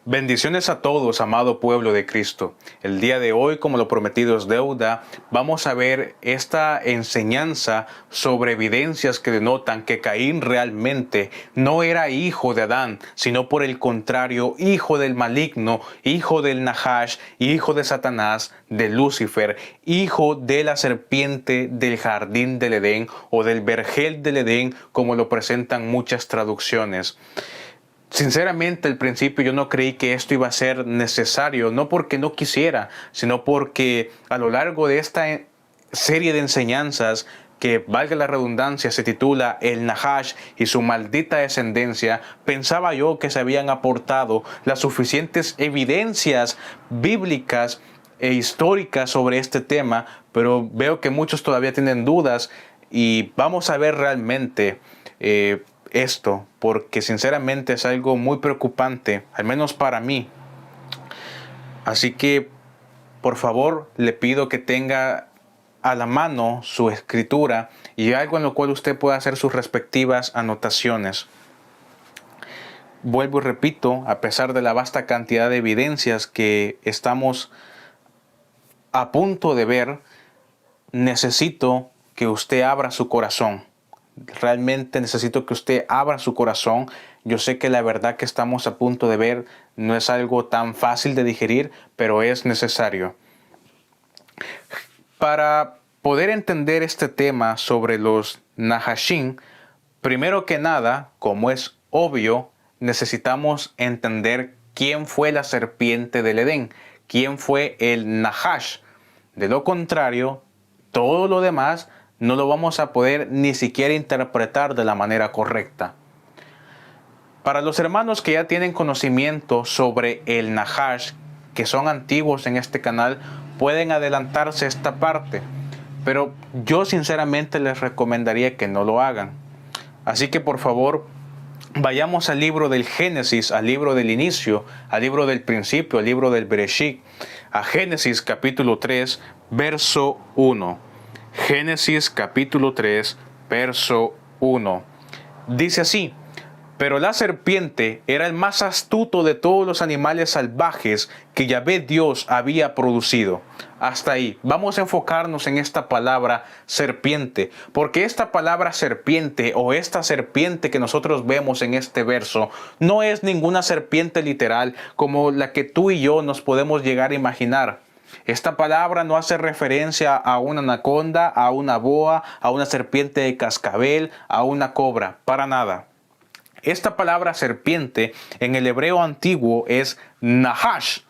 Bendiciones a todos, amado pueblo de Cristo. El día de hoy, como lo prometido es deuda, vamos a ver esta enseñanza sobre evidencias que denotan que Caín realmente no era hijo de Adán, sino por el contrario, hijo del maligno, hijo del Nahash, hijo de Satanás, de Lucifer, hijo de la serpiente del jardín del Edén o del vergel del Edén, como lo presentan muchas traducciones. Sinceramente, al principio yo no creí que esto iba a ser necesario, no porque no quisiera, sino porque a lo largo de esta serie de enseñanzas, que valga la redundancia, se titula El Nahash y su maldita descendencia, pensaba yo que se habían aportado las suficientes evidencias bíblicas e históricas sobre este tema, pero veo que muchos todavía tienen dudas y vamos a ver realmente esto, porque sinceramente es algo muy preocupante, al menos para mí. Así que, por favor, le pido que tenga a la mano su escritura y algo en lo cual usted pueda hacer sus respectivas anotaciones. Vuelvo y repito, a pesar de la vasta cantidad de evidencias que estamos a punto de ver, necesito que usted abra su corazón. Realmente necesito que usted abra su corazón. Yo sé que la verdad que estamos a punto de ver no es algo tan fácil de digerir, pero es necesario. Para poder entender este tema sobre los Nahashim, primero que nada, como es obvio, necesitamos entender quién fue la serpiente del Edén, quién fue el Nahash. De lo contrario, todo lo demás no lo vamos a poder ni siquiera interpretar de la manera correcta. Para los hermanos que ya tienen conocimiento sobre el Nahash, que son antiguos en este canal, pueden adelantarse esta parte, pero yo sinceramente les recomendaría que no lo hagan. Así que por favor, vayamos al libro del Génesis, al libro del inicio, al libro del principio, al libro del Bereshit, a Génesis capítulo 3, verso 1. Génesis capítulo 3, verso 1. Dice así: pero la serpiente era el más astuto de todos los animales salvajes que Yahvé Dios había producido. Hasta ahí. Vamos a enfocarnos en esta palabra serpiente, porque esta palabra serpiente o esta serpiente que nosotros vemos en este verso no es ninguna serpiente literal como la que tú y yo nos podemos llegar a imaginar. Esta palabra no hace referencia a una anaconda, a una boa, a una serpiente de cascabel, a una cobra, para nada. Esta palabra serpiente en el hebreo antiguo es Nahash.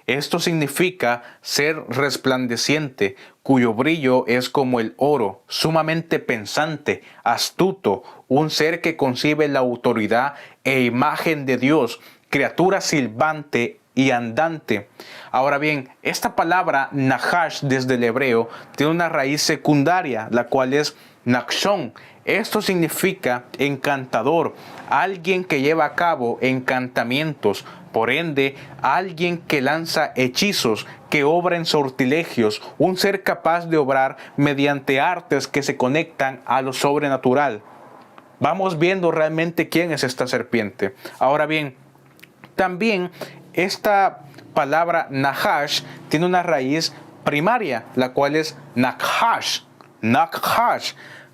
Esto significa ser resplandeciente, cuyo brillo es como el oro, sumamente pensante, astuto, un ser que concibe la autoridad e imagen de Dios, criatura silbante y andante. Ahora bien, esta palabra Nahash desde el hebreo tiene una raíz secundaria, la cual es Nachshon. Esto significa encantador, alguien que lleva a cabo encantamientos, por ende, alguien que lanza hechizos, que obra en sortilegios, un ser capaz de obrar mediante artes que se conectan a lo sobrenatural. Vamos viendo realmente quién es esta serpiente. Ahora bien, también esta palabra Nahash tiene una raíz primaria, la cual es Nakhash,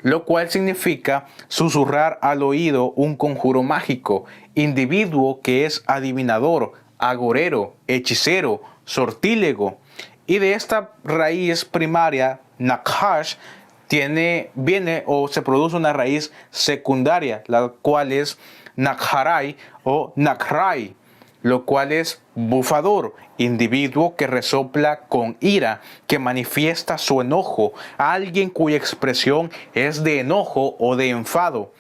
lo cual significa susurrar al oído un conjuro mágico, individuo que es adivinador, agorero, hechicero, sortílego. Y de esta raíz primaria, Nakhash, viene o se produce una raíz secundaria, la cual es Nakharai o Nakhrai, lo cual es bufador, individuo que resopla con ira, que manifiesta su enojo, alguien cuya expresión es de enojo o de enfado.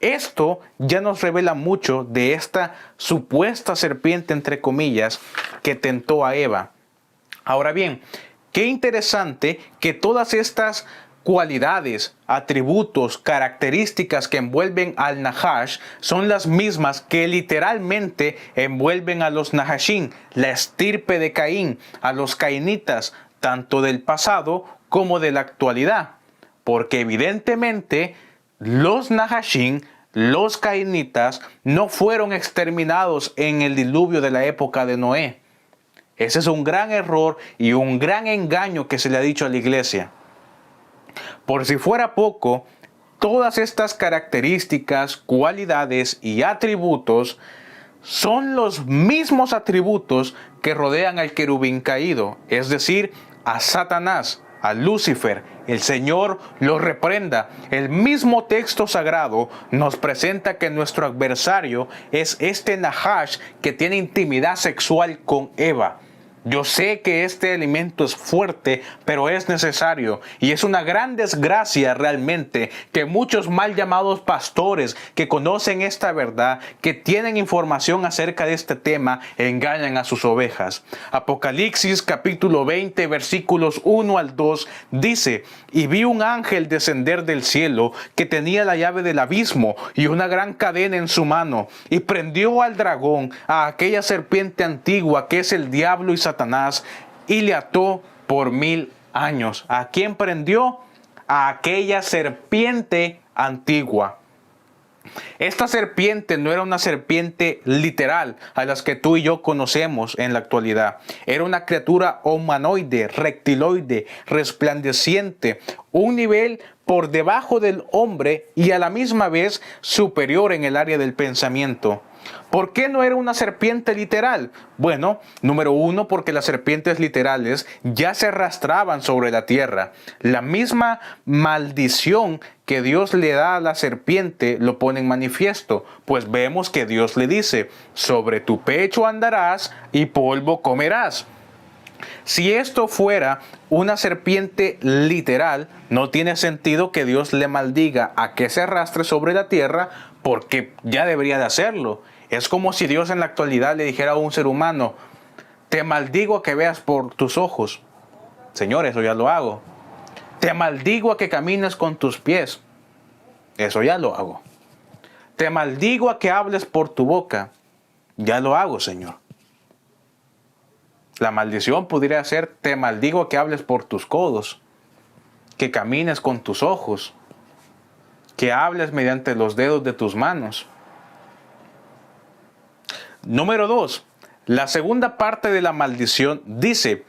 Esto ya nos revela mucho de esta supuesta serpiente, entre comillas, que tentó a Eva. Ahora bien, qué interesante que todas estas cualidades, atributos, características que envuelven al Nahash son las mismas que literalmente envuelven a los Nahashim, la estirpe de Caín, a los cainitas, tanto del pasado como de la actualidad. Porque evidentemente los Nahashim los cainitas no fueron exterminados en el diluvio de la época de Noé. Ese es un gran error y un gran engaño que se le ha dicho a la iglesia. Por si fuera poco, todas estas características, cualidades y atributos son los mismos atributos que rodean al querubín caído, es decir, a Satanás, a Lucifer. El Señor lo reprenda. El mismo texto sagrado nos presenta que nuestro adversario es este Nahash que tiene intimidad sexual con Eva. Yo sé que este alimento es fuerte, pero es necesario. Y es una gran desgracia realmente que muchos mal llamados pastores que conocen esta verdad, que tienen información acerca de este tema, engañan a sus ovejas. Apocalipsis capítulo 20 versículos 1 al 2 dice: y vi un ángel descender del cielo que tenía la llave del abismo y una gran cadena en su mano, y prendió al dragón, a aquella serpiente antigua que es el diablo y Satanás, y le ató por 1000 años. ¿A quién prendió? A aquella serpiente antigua. Esta serpiente no era una serpiente literal a las que tú y yo conocemos en la actualidad. Era una criatura humanoide, reptiloide, resplandeciente, un nivel por debajo del hombre y a la misma vez superior en el área del pensamiento. ¿Por qué no era una serpiente literal? Bueno, número uno, porque las serpientes literales ya se arrastraban sobre la tierra. La misma maldición que Dios le da a la serpiente lo pone en manifiesto, pues vemos que Dios le dice: sobre tu pecho andarás y polvo comerás. Si esto fuera una serpiente literal, no tiene sentido que Dios le maldiga a que se arrastre sobre la tierra, porque ya debería de hacerlo. Es como si Dios en la actualidad le dijera a un ser humano: te maldigo a que veas por tus ojos. Señor, eso ya lo hago. Te maldigo a que camines con tus pies. Eso ya lo hago. Te maldigo a que hables por tu boca. Ya lo hago, Señor. La maldición podría ser: te maldigo a que hables por tus codos, que camines con tus ojos, que hables mediante los dedos de tus manos. Número 2. La segunda parte de la maldición dice: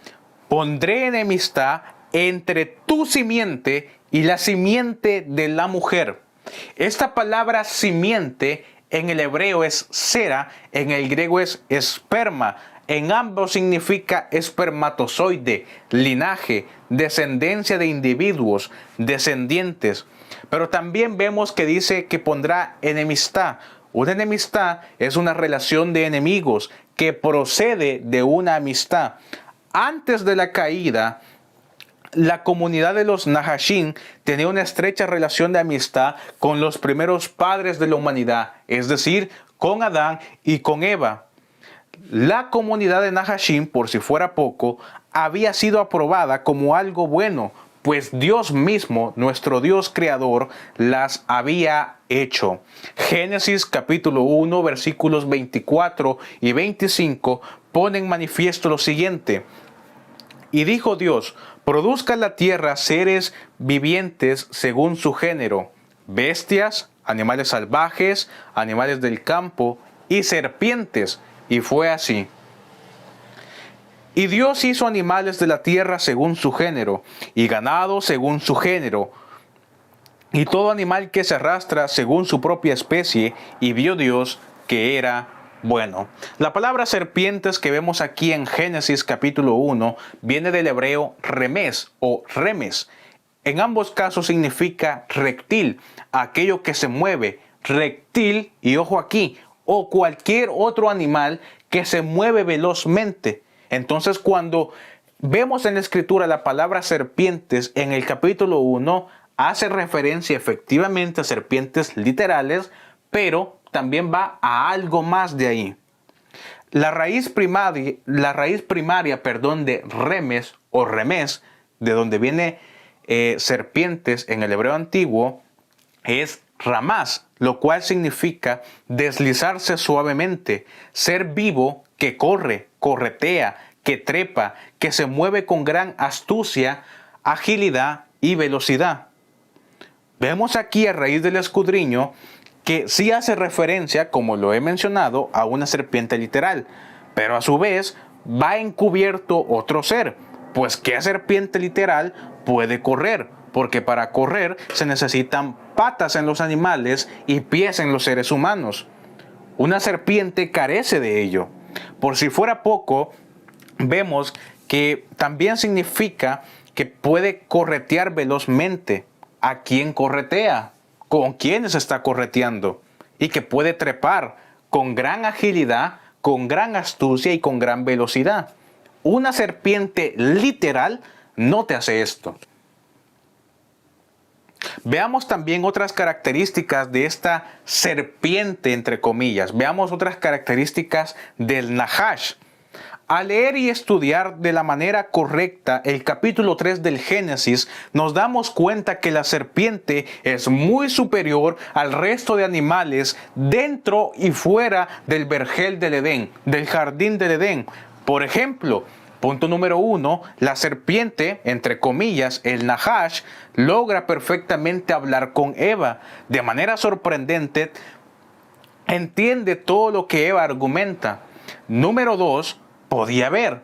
pondré enemistad entre tu simiente y la simiente de la mujer. Esta palabra simiente en el hebreo es sera, en el griego es esperma. En ambos significa espermatozoide, linaje, descendencia de individuos, descendientes. Pero también vemos que dice que pondrá enemistad. Una enemistad es una relación de enemigos que procede de una amistad. Antes de la caída, la comunidad de los Nahashim tenía una estrecha relación de amistad con los primeros padres de la humanidad, es decir, con Adán y con Eva. La comunidad de Nahashim, por si fuera poco, había sido aprobada como algo bueno, pues Dios mismo, nuestro Dios creador, las había hecho. Génesis capítulo 1, versículos 24 y 25 ponen manifiesto lo siguiente: y dijo Dios: produzca la tierra seres vivientes según su género, bestias, animales salvajes, animales del campo y serpientes. Y fue así. Y Dios hizo animales de la tierra según su género, y ganado según su género, y todo animal que se arrastra según su propia especie, y vio Dios que era bueno. La palabra serpientes que vemos aquí en Génesis capítulo 1 viene del hebreo remes o remes. En ambos casos significa reptil, aquello que se mueve, reptil, y ojo aquí, o cualquier otro animal que se mueve velozmente. Entonces, cuando vemos en la escritura la palabra serpientes en el capítulo 1, hace referencia efectivamente a serpientes literales, pero también va a algo más de ahí. La raíz primaria, de remes o remes, de donde viene serpientes en el hebreo antiguo, es ramás, lo cual significa deslizarse suavemente, ser vivo que corre, corretea, que trepa, que se mueve con gran astucia, agilidad y velocidad. Vemos aquí, a raíz del escudriño, que sí hace referencia, como lo he mencionado, a una serpiente literal, pero a su vez va encubierto otro ser, pues ¿qué serpiente literal puede correr? Porque para correr se necesitan patas en los animales y pies en los seres humanos. Una serpiente carece de ello. Por si fuera poco, vemos que también significa que puede corretear velozmente. ¿A quién corretea? ¿Con quiénes está correteando? Y que puede trepar con gran agilidad, con gran astucia y con gran velocidad. Una serpiente literal no te hace esto. Veamos también otras características de esta serpiente, entre comillas. Veamos otras características del Nahash. Al leer y estudiar de la manera correcta el capítulo 3 del Génesis, nos damos cuenta que la serpiente es muy superior al resto de animales dentro y fuera del vergel del Edén, del jardín del Edén. Por ejemplo, punto número 1, la serpiente, entre comillas, el Nahash, logra perfectamente hablar con Eva. De manera sorprendente, entiende todo lo que Eva argumenta. Número 2, podía ver.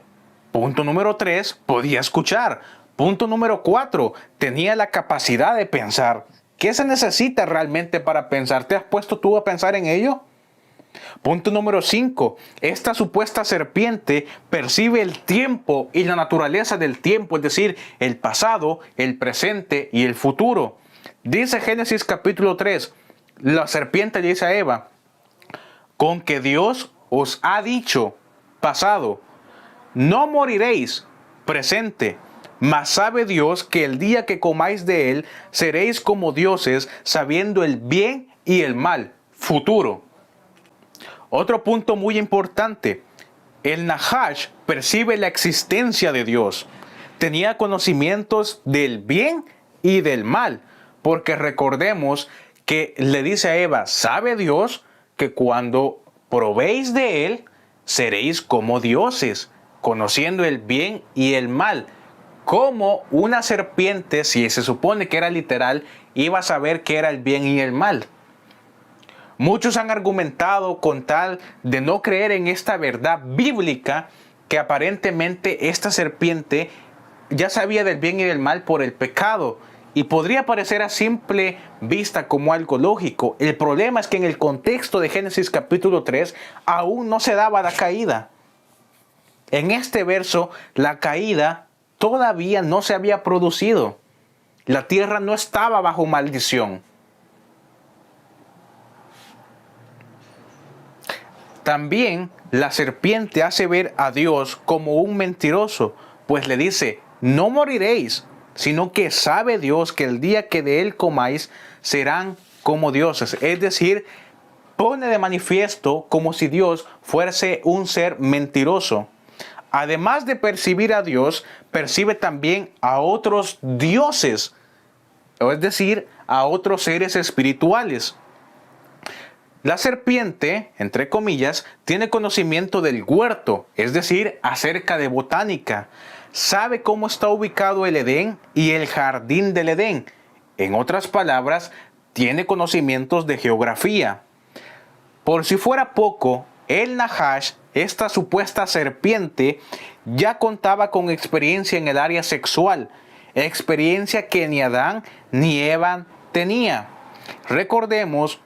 Punto número 3, podía escuchar. Punto número 4, tenía la capacidad de pensar. ¿Qué se necesita realmente para pensar? ¿Te has puesto tú a pensar en ello? Punto número 5, esta supuesta serpiente percibe el tiempo y la naturaleza del tiempo, es decir, el pasado, el presente y el futuro. Dice Génesis capítulo 3, la serpiente le dice a Eva, con que Dios os ha dicho, pasado, no moriréis, presente, mas sabe Dios que el día que comáis de él, seréis como dioses, sabiendo el bien y el mal, futuro. Otro punto muy importante, el Nahash percibe la existencia de Dios. Tenía conocimientos del bien y del mal, porque recordemos que le dice a Eva, sabe Dios que cuando probéis de él, seréis como dioses, conociendo el bien y el mal. Como una serpiente, si se supone que era literal, iba a saber qué era el bien y el mal. Muchos han argumentado con tal de no creer en esta verdad bíblica que aparentemente esta serpiente ya sabía del bien y del mal por el pecado y podría parecer a simple vista como algo lógico. El problema es que en el contexto de Génesis capítulo 3 aún no se daba la caída. En este verso la caída todavía no se había producido. La tierra no estaba bajo maldición. También la serpiente hace ver a Dios como un mentiroso, pues le dice, no moriréis, sino que sabe Dios que el día que de él comáis serán como dioses. Es decir, pone de manifiesto como si Dios fuese un ser mentiroso. Además de percibir a Dios, percibe también a otros dioses, es decir, a otros seres espirituales. La serpiente, entre comillas, tiene conocimiento del huerto, es decir, acerca de botánica. Sabe cómo está ubicado el Edén y el jardín del Edén. En otras palabras, tiene conocimientos de geografía. Por si fuera poco, el Nahash, esta supuesta serpiente, ya contaba con experiencia en el área sexual, experiencia que ni Adán ni Eva tenía. Recordemos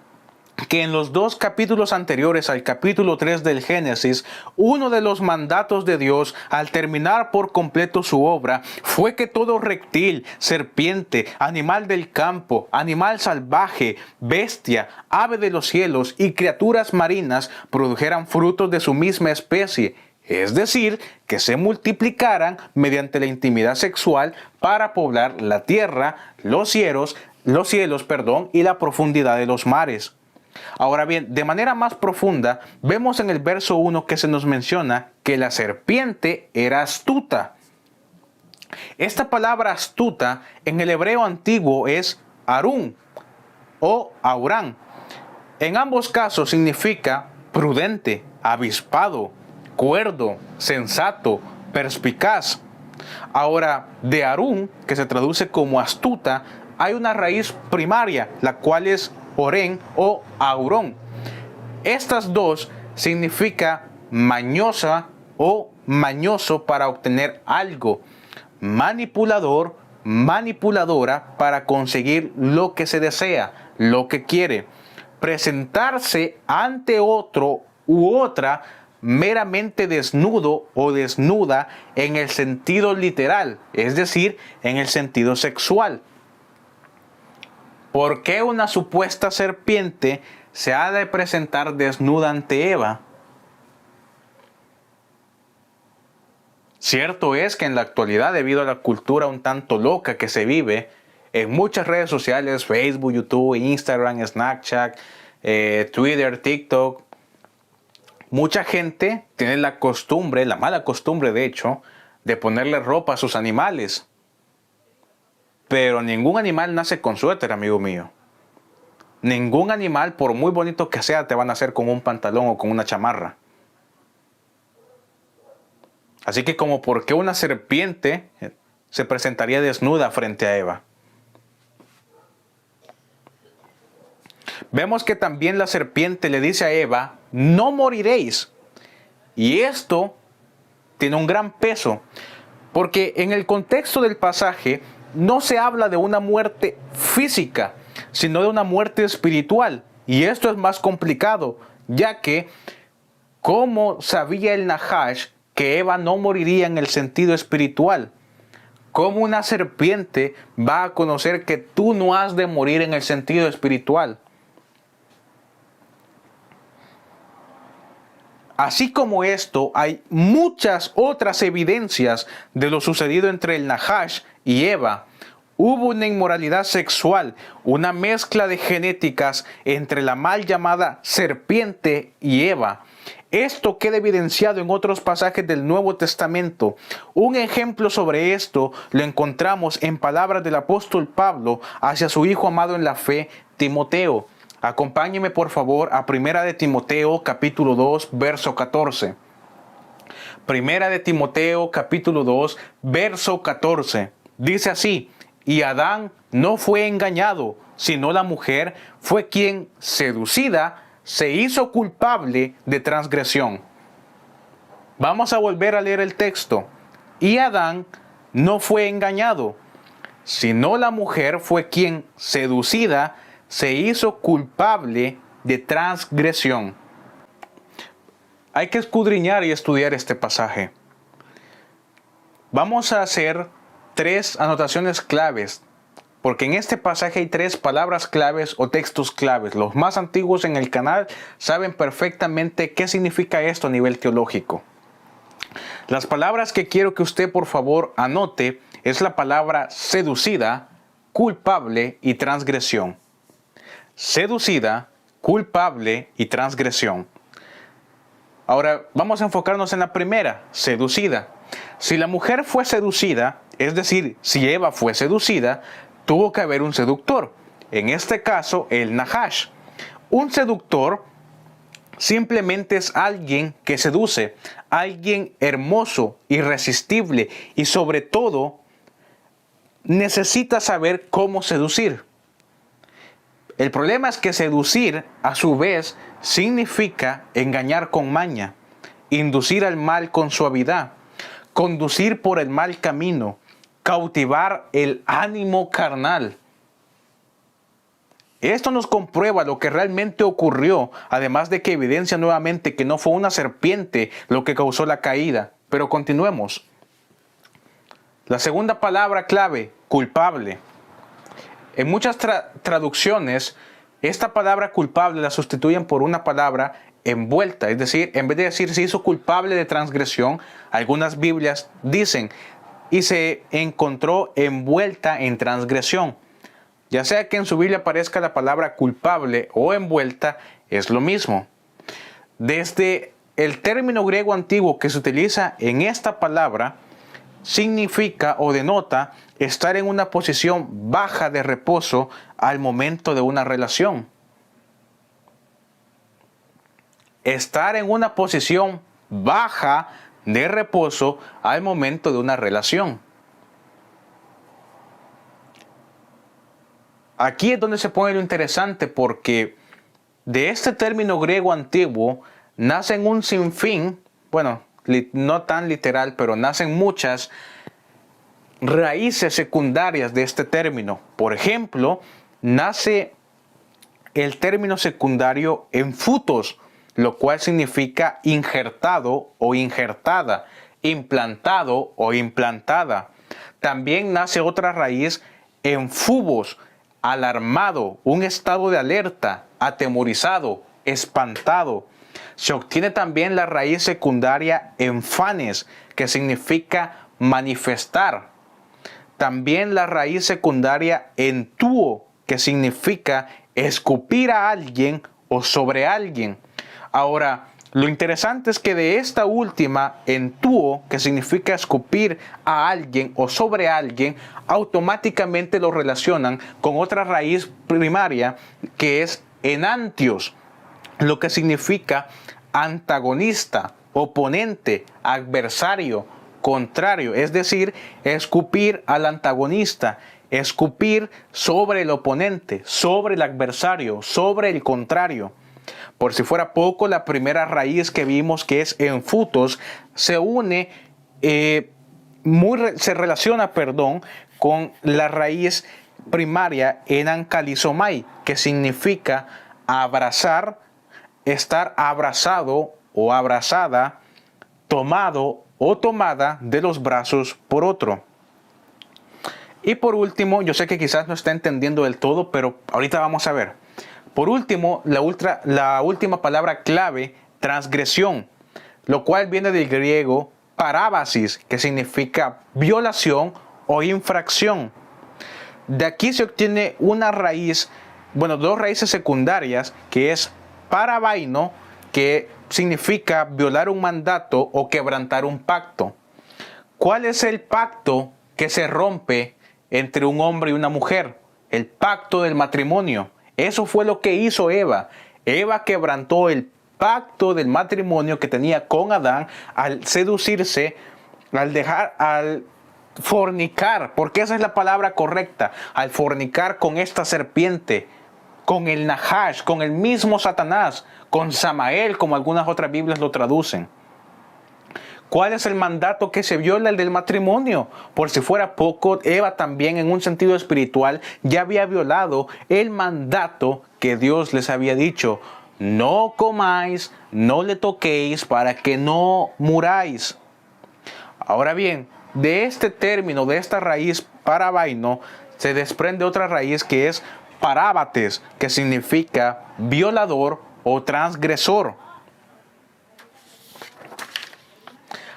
que en los dos capítulos anteriores al capítulo 3 del Génesis, uno de los mandatos de Dios al terminar por completo su obra fue que todo reptil, serpiente, animal del campo, animal salvaje, bestia, ave de los cielos y criaturas marinas produjeran frutos de su misma especie, es decir, que se multiplicaran mediante la intimidad sexual para poblar la tierra, los cielos, y la profundidad de los mares. Ahora bien, de manera más profunda, vemos en el verso 1 que se nos menciona que la serpiente era astuta. Esta palabra astuta en el hebreo antiguo es Arún o Aurán. En ambos casos significa prudente, avispado, cuerdo, sensato, perspicaz. Ahora, de Arún, que se traduce como astuta, hay una raíz primaria, la cual es Orén o Aurón. Estas dos significa mañosa o mañoso para obtener algo, manipulador, manipuladora para conseguir lo que se desea, lo que quiere, presentarse ante otro u otra meramente desnudo o desnuda en el sentido literal, es decir, en el sentido sexual. ¿Por qué una supuesta serpiente se ha de presentar desnuda ante Eva? Cierto es que en la actualidad, debido a la cultura un tanto loca que se vive en muchas redes sociales, Facebook, YouTube, Instagram, Snapchat, Twitter, TikTok, mucha gente tiene la costumbre, la mala costumbre de hecho, de ponerle ropa a sus animales. Pero ningún animal nace con suéter, amigo mío. Ningún animal, por muy bonito que sea, te van a hacer con un pantalón o con una chamarra. Así que como por qué una serpiente se presentaría desnuda frente a Eva. Vemos que también la serpiente le dice a Eva, no moriréis. Y esto tiene un gran peso, porque en el contexto del pasaje no se habla de una muerte física, sino de una muerte espiritual. Y esto es más complicado, ya que, ¿cómo sabía el Nahash que Eva no moriría en el sentido espiritual? ¿Cómo una serpiente va a conocer que tú no has de morir en el sentido espiritual? Así como esto, hay muchas otras evidencias de lo sucedido entre el Nahash y Eva. Hubo una inmoralidad sexual, una mezcla de genéticas entre la mal llamada serpiente y Eva. Esto queda evidenciado en otros pasajes del Nuevo Testamento. Un ejemplo sobre esto lo encontramos en palabras del apóstol Pablo hacia su hijo amado en la fe, Timoteo. Acompáñeme por favor a 1 de Timoteo capítulo 2, verso 14. 1 de Timoteo capítulo 2, verso 14. Dice así, y Adán no fue engañado, sino la mujer fue quien, seducida, se hizo culpable de transgresión. Vamos a volver a leer el texto. Y Adán no fue engañado, sino la mujer fue quien, seducida, se hizo culpable de transgresión. Hay que escudriñar y estudiar este pasaje. Vamos a hacer 3 anotaciones claves, porque en este pasaje hay 3 palabras claves o textos claves. Los más antiguos en el canal saben perfectamente qué significa esto a nivel teológico. Las palabras que quiero que usted por favor anote es la palabra seducida, culpable y transgresión. Seducida, culpable y transgresión. Ahora vamos a enfocarnos en la primera, seducida. Si la mujer fue seducida, es decir, si Eva fue seducida, tuvo que haber un seductor. En este caso, el Nahash. Un seductor simplemente es alguien que seduce, alguien hermoso, irresistible y sobre todo necesita saber cómo seducir. El problema es que seducir, a su vez, significa engañar con maña, inducir al mal con suavidad, conducir por el mal camino, cautivar el ánimo carnal. Esto nos comprueba lo que realmente ocurrió, además de que evidencia nuevamente que no fue una serpiente lo que causó la caída. Pero continuemos. La segunda palabra clave, culpable. En muchas traducciones, esta palabra culpable la sustituyen por una palabra envuelta. Es decir, en vez de decir se hizo culpable de transgresión, algunas Biblias dicen y se encontró envuelta en transgresión. Ya sea que en su Biblia aparezca la palabra culpable o envuelta, es lo mismo. Desde el término griego antiguo que se utiliza en esta palabra, significa o denota estar en una posición baja de reposo al momento de una relación. Estar en una posición baja de reposo al momento de una relación. aquí es donde se pone lo interesante, porque de este término griego antiguo nacen un sinfín, bueno, no tan literal, pero nacen muchas raíces secundarias de este término. Por ejemplo, nace el término secundario enfutos, lo cual significa injertado o injertada, implantado o implantada. También nace otra raíz, enfubos, alarmado, un estado de alerta, atemorizado, espantado. Se obtiene también la raíz secundaria enfanes, que significa manifestar. También la raíz secundaria entúo, que significa escupir a alguien o sobre alguien. Ahora, lo interesante es que de esta última, entúo, que significa escupir a alguien o sobre alguien, automáticamente lo relacionan con otra raíz primaria que es enantios, lo que significa antagonista, oponente, adversario, contrario, es decir, escupir al antagonista, escupir sobre el oponente, sobre el adversario, sobre el contrario. Por si fuera poco, la primera raíz que vimos, que es enfutos, se relaciona con la raíz primaria enancalizomai, que significa abrazar, estar abrazado o abrazada, tomado o tomada de los brazos por otro. Y por último, yo sé que quizás no está entendiendo del todo, pero ahorita vamos a ver. Por último, la última palabra clave, transgresión, lo cual viene del griego parábasis, que significa violación o infracción. De aquí se obtiene una raíz, dos raíces secundarias, que es parabaino, que significa violar un mandato o quebrantar un pacto. ¿Cuál es el pacto que se rompe entre un hombre y una mujer? El pacto del matrimonio. Eso fue lo que hizo Eva. Eva quebrantó el pacto del matrimonio que tenía con Adán al seducirse, al fornicar, porque esa es la palabra correcta, al fornicar con esta serpiente, con el Nahash, con el mismo Satanás, con Samael, como algunas otras Biblias lo traducen. ¿Cuál es el mandato que se viola? El del matrimonio. Por si fuera poco, Eva también en un sentido espiritual ya había violado el mandato que Dios les había dicho. No comáis, no le toquéis para que no muráis. Ahora bien, de este término, de esta raíz parabaino, se desprende otra raíz que es parábates, que significa violador o transgresor.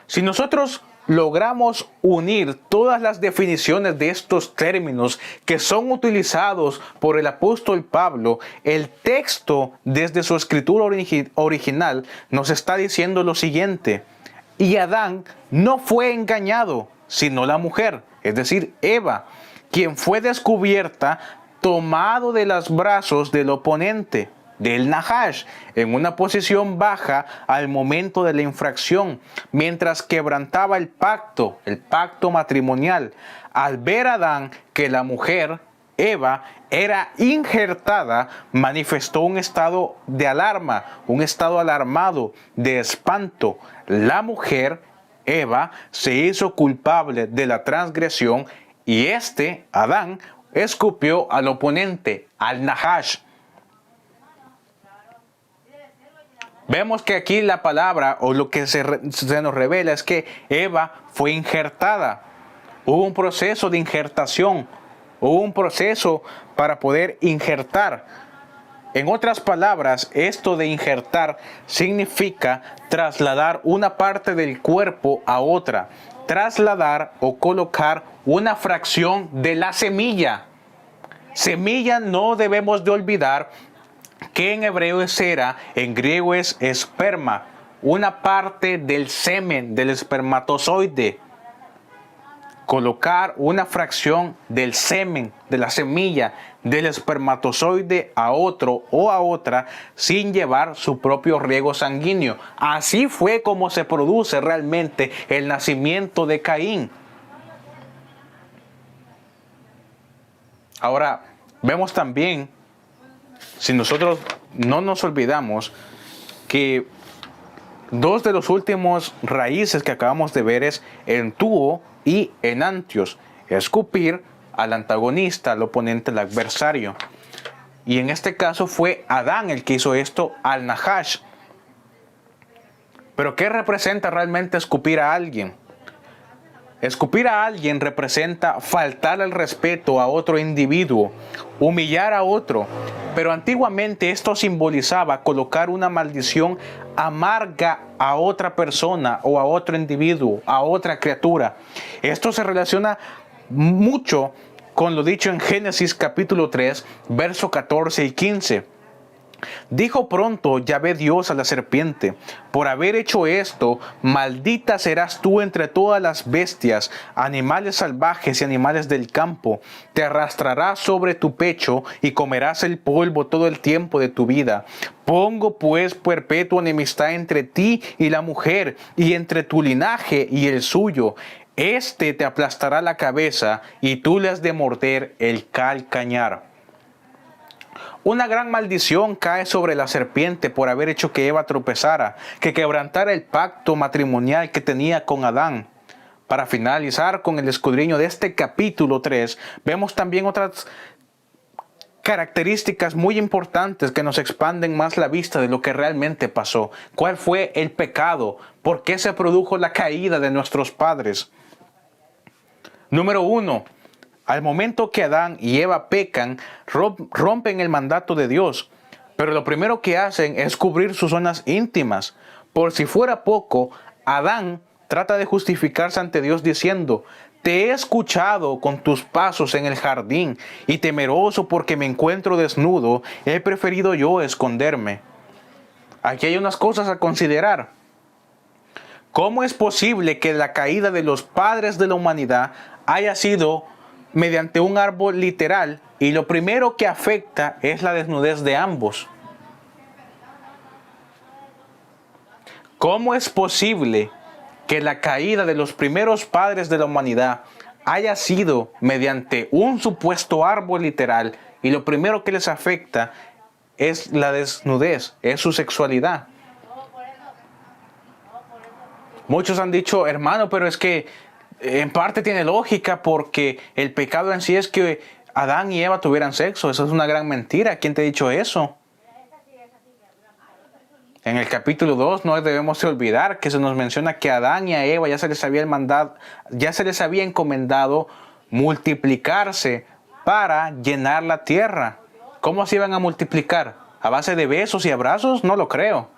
Si nosotros logramos unir todas las definiciones de estos términos que son utilizados por el apóstol Pablo, el texto desde su escritura original nos está diciendo lo siguiente: y Adán no fue engañado, sino la mujer, es decir, Eva, quien fue descubierta tomado de los brazos del oponente, del Nahash, en una posición baja al momento de la infracción, mientras quebrantaba el pacto matrimonial. Al ver a Adán que la mujer, Eva, era injertada, manifestó un estado de alarma, un estado alarmado, de espanto. La mujer, Eva, se hizo culpable de la transgresión y Adán, escupió al oponente, al Nahash. Vemos que aquí la palabra o lo que se nos revela es que Eva fue injertada. Hubo un proceso de injertación. Hubo un proceso para poder injertar. En otras palabras, esto de injertar significa trasladar una parte del cuerpo a otra. Trasladar o colocar una fracción de la semilla. Semilla no debemos de olvidar que en hebreo es cera, en griego es esperma, una parte del semen, del espermatozoide. Colocar una fracción del semen, de la semilla, del espermatozoide a otro o a otra sin llevar su propio riego sanguíneo. Así fue como se produce realmente el nacimiento de Caín. Ahora, Vemos también, si nosotros no nos olvidamos, que dos de los últimos raíces que acabamos de ver es entuo y enantios, escupir al antagonista, al oponente, al adversario. Y en este caso fue Adán el que hizo esto al Nahash. Pero ¿qué representa realmente escupir a alguien? Escupir a alguien representa faltar el respeto a otro individuo, humillar a otro. Pero antiguamente esto simbolizaba colocar una maldición amarga a otra persona o a otro individuo, a otra criatura. Esto se relaciona mucho con lo dicho en Génesis capítulo 3, versos 14 y 15. Dijo pronto Yahvé Dios a la serpiente: por haber hecho esto, maldita serás tú entre todas las bestias, animales salvajes y animales del campo. Te arrastrarás sobre tu pecho y comerás el polvo todo el tiempo de tu vida. Pongo pues perpetua enemistad entre ti y la mujer, y entre tu linaje y el suyo. Este te aplastará la cabeza, y tú le has de morder el calcañar. Una gran maldición cae sobre la serpiente por haber hecho que Eva tropezara, que quebrantara el pacto matrimonial que tenía con Adán. Para finalizar con el escudriño de este capítulo 3, vemos también otras características muy importantes que nos expanden más la vista de lo que realmente pasó. ¿Cuál fue el pecado? ¿Por qué se produjo la caída de nuestros padres? Número 1. Al momento que Adán y Eva pecan, rompen el mandato de Dios. Pero lo primero que hacen es cubrir sus zonas íntimas. Por si fuera poco, Adán trata de justificarse ante Dios diciendo: te he escuchado con tus pasos en el jardín, y temeroso porque me encuentro desnudo, he preferido yo esconderme. Aquí hay unas cosas a considerar. ¿Cómo es posible que la caída de los padres de la humanidad haya sido mediante un árbol literal, y lo primero que afecta es la desnudez de ambos? ¿Cómo es posible que la caída de los primeros padres de la humanidad haya sido mediante un supuesto árbol literal, y lo primero que les afecta es la desnudez, es su sexualidad? Muchos han dicho: hermano, pero es que en parte tiene lógica, porque el pecado en sí es que Adán y Eva tuvieran sexo. Eso es una gran mentira. ¿Quién te ha dicho eso? En el capítulo 2 no debemos olvidar que se nos menciona que a Adán y a Eva ya se les había encomendado multiplicarse para llenar la tierra. ¿Cómo se iban a multiplicar? ¿A base de besos y abrazos? No lo creo.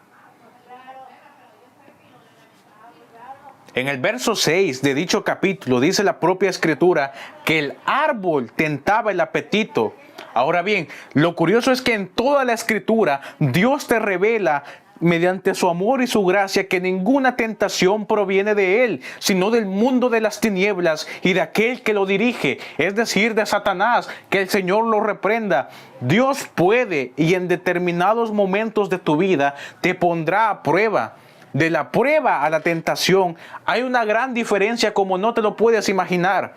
En el verso 6 de dicho capítulo dice la propia escritura que el árbol tentaba el apetito. Ahora bien, lo curioso es que en toda la escritura Dios te revela mediante su amor y su gracia que ninguna tentación proviene de Él, sino del mundo de las tinieblas y de aquel que lo dirige, es decir, de Satanás. Que el Señor lo reprenda. Dios puede, y en determinados momentos de tu vida te pondrá a prueba. De la prueba a la tentación hay una gran diferencia, como no te lo puedes imaginar.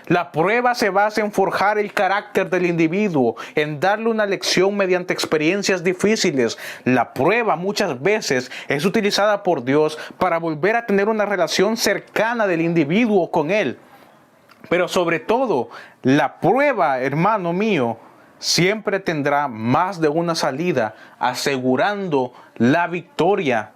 La prueba se basa en forjar el carácter del individuo, en darle una lección mediante experiencias difíciles. La prueba muchas veces es utilizada por Dios para volver a tener una relación cercana del individuo con Él. Pero sobre todo, la prueba, hermano mío, siempre tendrá más de una salida, asegurando la victoria.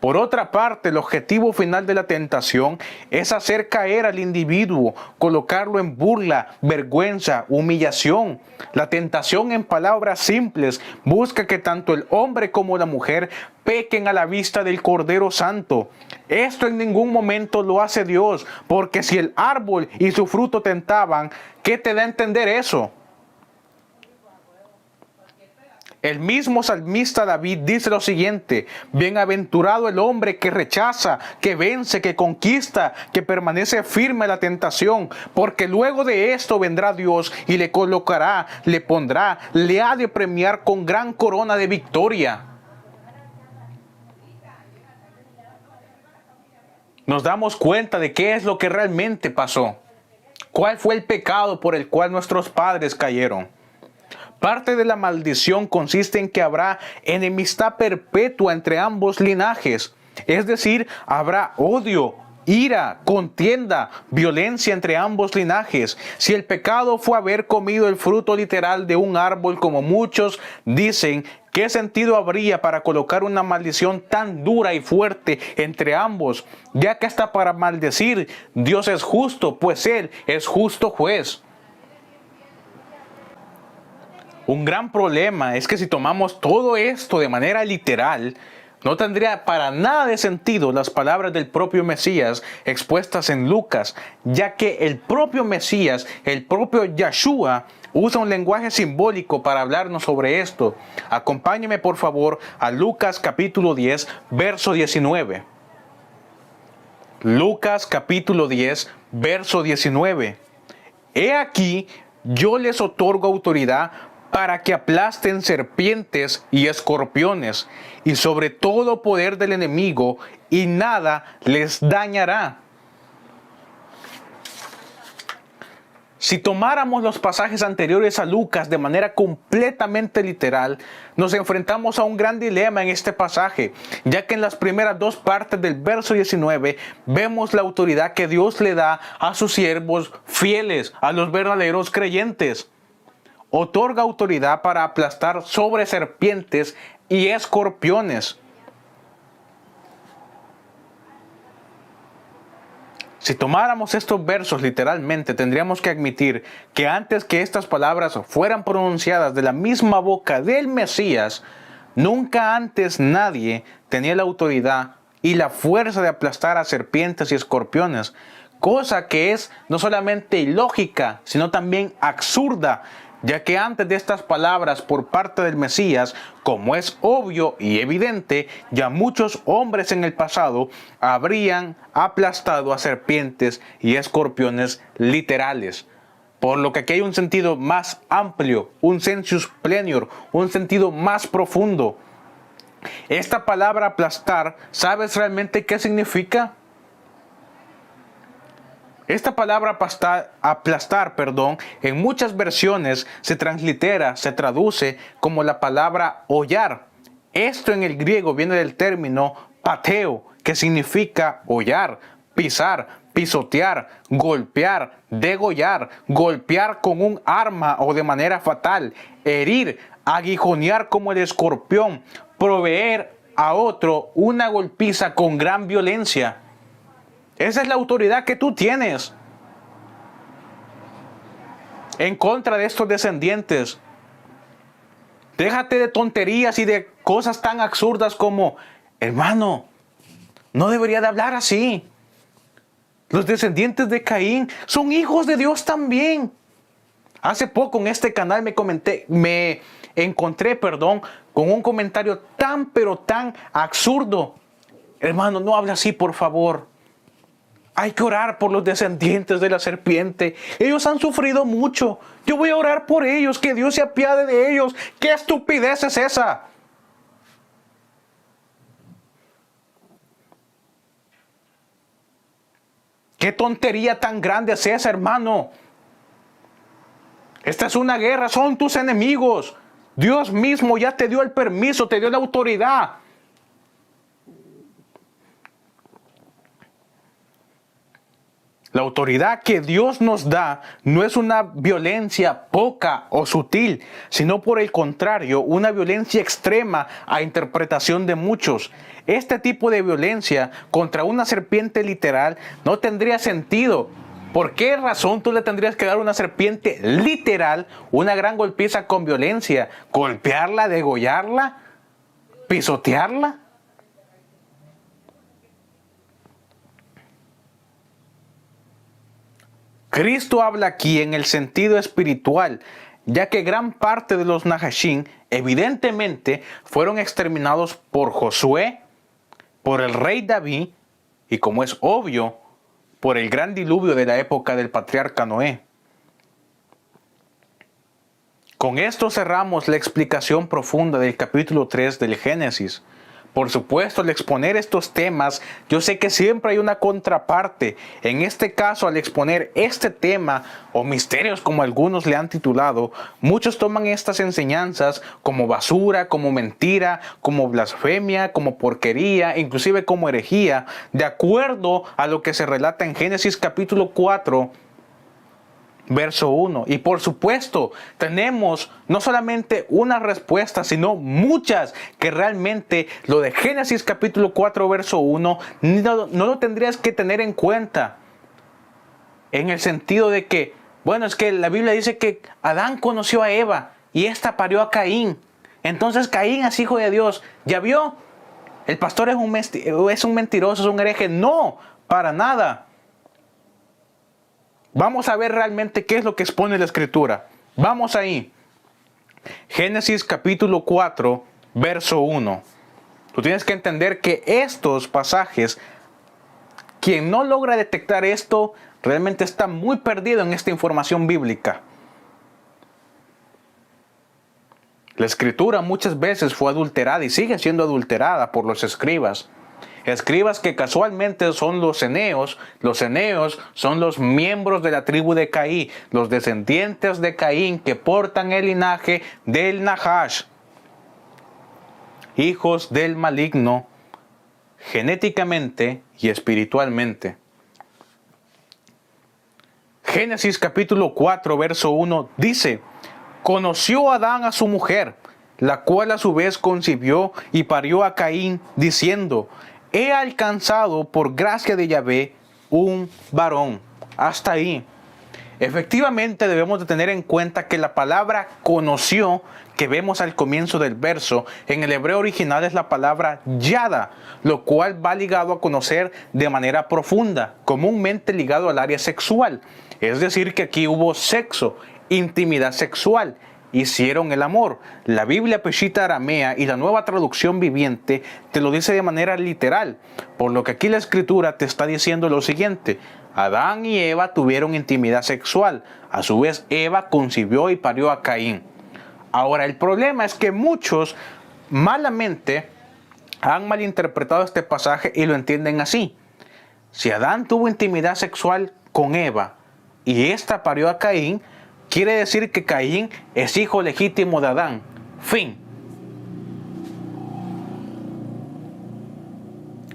Por otra parte, el objetivo final de la tentación es hacer caer al individuo, colocarlo en burla, vergüenza, humillación. La tentación, en palabras simples, busca que tanto el hombre como la mujer pequen a la vista del Cordero Santo. Esto en ningún momento lo hace Dios, porque si el árbol y su fruto tentaban, ¿qué te da a entender eso? El mismo salmista David dice lo siguiente: bienaventurado el hombre que rechaza, que vence, que conquista, que permanece firme a la tentación, porque luego de esto vendrá Dios y le colocará, le pondrá, le ha de premiar con gran corona de victoria. Nos damos cuenta de qué es lo que realmente pasó. ¿Cuál fue el pecado por el cual nuestros padres cayeron? Parte de la maldición consiste en que habrá enemistad perpetua entre ambos linajes. Es decir, habrá odio, ira, contienda, violencia entre ambos linajes. Si el pecado fue haber comido el fruto literal de un árbol, como muchos dicen, ¿qué sentido habría para colocar una maldición tan dura y fuerte entre ambos? Ya que hasta para maldecir, Dios es justo, pues Él es justo juez. Un gran problema es que si tomamos todo esto de manera literal, no tendría para nada de sentido las palabras del propio Mesías expuestas en Lucas, ya que el propio Mesías, el propio Yahshua, usa un lenguaje simbólico para hablarnos sobre esto. Acompáñeme por favor a Lucas capítulo 10, verso 19. Lucas capítulo 10, verso 19. He aquí, yo les otorgo autoridad para que aplasten serpientes y escorpiones, y sobre todo poder del enemigo, y nada les dañará. Si tomáramos los pasajes anteriores a Lucas de manera completamente literal, nos enfrentamos a un gran dilema en este pasaje, ya que en las primeras dos partes del verso 19 vemos la autoridad que Dios le da a sus siervos fieles, a los verdaderos creyentes. Otorga autoridad para aplastar sobre serpientes y escorpiones. Si tomáramos estos versos literalmente, tendríamos que admitir que antes que estas palabras fueran pronunciadas de la misma boca del Mesías, nunca antes nadie tenía la autoridad y la fuerza de aplastar a serpientes y escorpiones, cosa que es no solamente ilógica, sino también absurda, ya que antes de estas palabras por parte del Mesías, como es obvio y evidente, ya muchos hombres en el pasado habrían aplastado a serpientes y escorpiones literales. Por lo que aquí hay un sentido más amplio, un sensus plenior, un sentido más profundo. Esta palabra aplastar, ¿sabes realmente qué significa? Esta palabra aplastar, en muchas versiones se translitera, se traduce como la palabra hollar. Esto en el griego viene del término pateo, que significa hollar, pisar, pisotear, golpear, degollar, golpear con un arma o de manera fatal, herir, aguijonear como el escorpión, proveer a otro una golpiza con gran violencia. Esa es la autoridad que tú tienes en contra de estos descendientes. Déjate de tonterías y de cosas tan absurdas como, hermano, no debería de hablar así. Los descendientes de Caín son hijos de Dios también. Hace poco en este canal me encontré con un comentario tan pero tan absurdo. Hermano, no hable así, por favor. Hay que orar por los descendientes de la serpiente. Ellos han sufrido mucho. Yo voy a orar por ellos. Que Dios se apiade de ellos. ¿Qué estupidez es esa? ¿Qué tontería tan grande es esa, hermano? Esta es una guerra. Son tus enemigos. Dios mismo ya te dio el permiso, te dio la autoridad. La autoridad que Dios nos da no es una violencia poca o sutil, sino por el contrario, una violencia extrema a interpretación de muchos. Este tipo de violencia contra una serpiente literal no tendría sentido. ¿Por qué razón tú le tendrías que dar a una serpiente literal una gran golpiza con violencia? ¿Golpearla, degollarla, pisotearla? Cristo habla aquí en el sentido espiritual, ya que gran parte de los Nahashim evidentemente fueron exterminados por Josué, por el rey David y, como es obvio, por el gran diluvio de la época del patriarca Noé. Con esto cerramos la explicación profunda del capítulo 3 del Génesis. Por supuesto, al exponer estos temas, yo sé que siempre hay una contraparte. En este caso, al exponer este tema, o misterios como algunos le han titulado, muchos toman estas enseñanzas como basura, como mentira, como blasfemia, como porquería, inclusive como herejía, de acuerdo a lo que se relata en Génesis capítulo 4, verso 1. Y por supuesto, tenemos no solamente una respuesta, sino muchas, que realmente lo de Génesis capítulo 4, verso 1, no lo tendrías que tener en cuenta. En el sentido de que, bueno, es que la Biblia dice que Adán conoció a Eva y ésta parió a Caín. Entonces Caín es hijo de Dios. ¿Ya vio? El pastor es un mentiroso, es un hereje. No, para nada. Vamos a ver realmente qué es lo que expone la Escritura. Vamos ahí. Génesis capítulo 4, verso 1. Tú tienes que entender que estos pasajes, quien no logra detectar esto, realmente está muy perdido en esta información bíblica. La Escritura muchas veces fue adulterada y sigue siendo adulterada por los escribas. Escribas que casualmente son los eneos. Los eneos son los miembros de la tribu de Caín, los descendientes de Caín que portan el linaje del Nahash, hijos del maligno, genéticamente y espiritualmente. Génesis capítulo 4, verso 1 dice: conoció Adán a su mujer, la cual a su vez concibió y parió a Caín, diciendo: he alcanzado por gracia de Yahvé un varón. Hasta ahí. Efectivamente debemos de tener en cuenta que la palabra conoció, que vemos al comienzo del verso, en el hebreo original es la palabra yada, lo cual va ligado a conocer de manera profunda, comúnmente ligado al área sexual. Es decir, que aquí hubo sexo, intimidad sexual. Hicieron el amor. La Biblia Peshitta aramea y la Nueva Traducción Viviente te lo dice de manera literal, por lo que aquí la Escritura te está diciendo lo siguiente: Adán y Eva tuvieron intimidad sexual, a su vez Eva concibió y parió a Caín. Ahora, el problema es que muchos malamente han malinterpretado este pasaje y lo entienden así: si Adán tuvo intimidad sexual con Eva y ésta parió a Caín, quiere decir que Caín es hijo legítimo de Adán. Fin.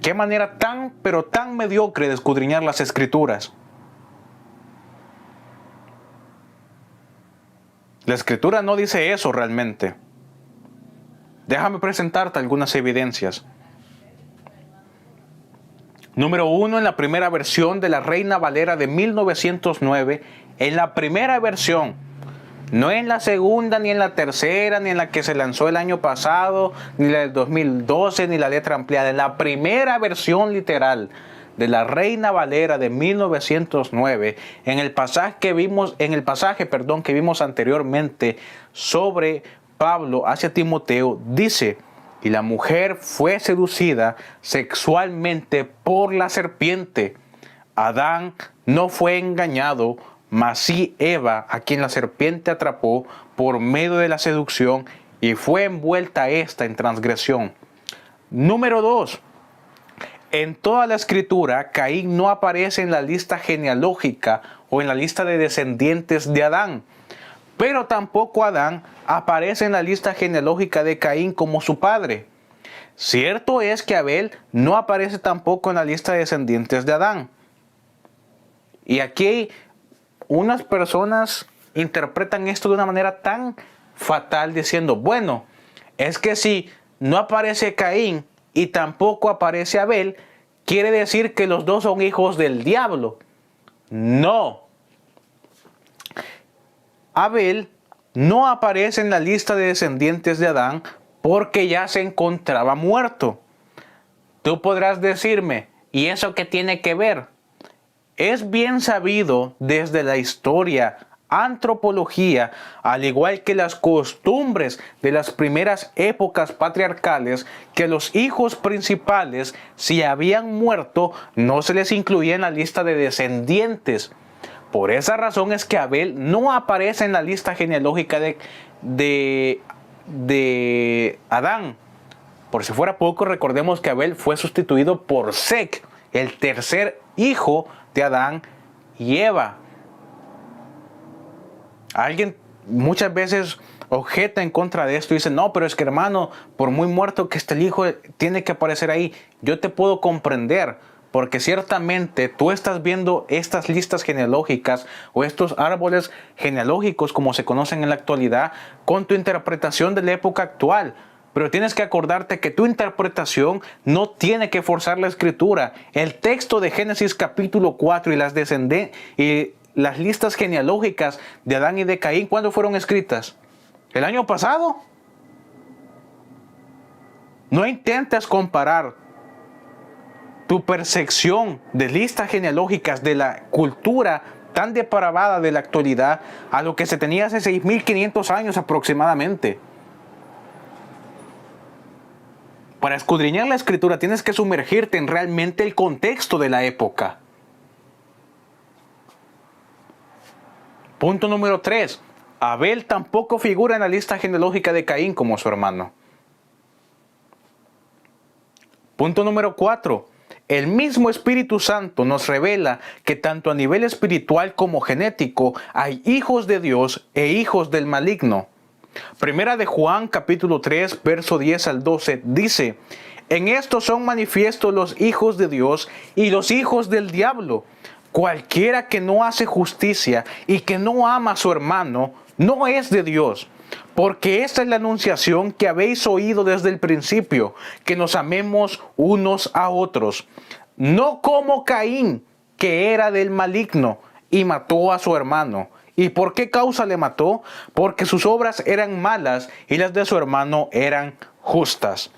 Qué manera tan, pero tan mediocre de escudriñar las Escrituras. La Escritura no dice eso realmente. Déjame presentarte algunas evidencias. Número 1, en la primera versión de la Reina Valera de 1909, en la primera versión, no en la segunda, ni en la tercera, ni en la que se lanzó el año pasado, ni la del 2012, ni la letra ampliada, en la primera versión literal de la Reina Valera de 1909, en el pasaje que vimos anteriormente sobre Pablo hacia Timoteo, dice: y la mujer fue seducida sexualmente por la serpiente. Adán no fue engañado, mas sí Eva, a quien la serpiente atrapó por medio de la seducción, y fue envuelta esta en transgresión. Número 2. En toda la Escritura, Caín no aparece en la lista genealógica o en la lista de descendientes de Adán. Pero tampoco Adán aparece en la lista genealógica de Caín como su padre. Cierto es que Abel no aparece tampoco en la lista de descendientes de Adán. Y aquí unas personas interpretan esto de una manera tan fatal diciendo: bueno, es que si no aparece Caín y tampoco aparece Abel, quiere decir que los dos son hijos del diablo. No. Abel no aparece en la lista de descendientes de Adán porque ya se encontraba muerto. Tú podrás decirme: ¿y eso qué tiene que ver? Es bien sabido desde la historia, antropología, al igual que las costumbres de las primeras épocas patriarcales, que los hijos principales, si habían muerto, no se les incluía en la lista de descendientes. Por esa razón es que Abel no aparece en la lista genealógica de Adán. Por si fuera poco, recordemos que Abel fue sustituido por Set, el tercer hijo de Adán y Eva. Alguien muchas veces objeta en contra de esto y dice, no, pero es que hermano, por muy muerto que esté el hijo, tiene que aparecer ahí. Yo te puedo comprender, porque ciertamente tú estás viendo estas listas genealógicas o estos árboles genealógicos como se conocen en la actualidad con tu interpretación de la época actual. Pero tienes que acordarte que tu interpretación no tiene que forzar la escritura. El texto de Génesis capítulo 4 y las listas genealógicas de Adán y de Caín, ¿cuándo fueron escritas? ¿El año pasado? No intentes comparar tu percepción de listas genealógicas de la cultura tan depravada de la actualidad a lo que se tenía hace 6.500 años aproximadamente. Para escudriñar la escritura tienes que sumergirte en realmente el contexto de la época. Punto número 3. Abel tampoco figura en la lista genealógica de Caín como su hermano. Punto número 4. El mismo Espíritu Santo nos revela que tanto a nivel espiritual como genético hay hijos de Dios e hijos del maligno. Primera de Juan capítulo 3 verso 10 al 12 dice, en esto son manifiestos los hijos de Dios y los hijos del diablo. Cualquiera que no hace justicia y que no ama a su hermano no es de Dios. Porque esta es la anunciación que habéis oído desde el principio, que nos amemos unos a otros. No como Caín, que era del maligno y mató a su hermano. ¿Y por qué causa le mató? Porque sus obras eran malas y las de su hermano eran justas.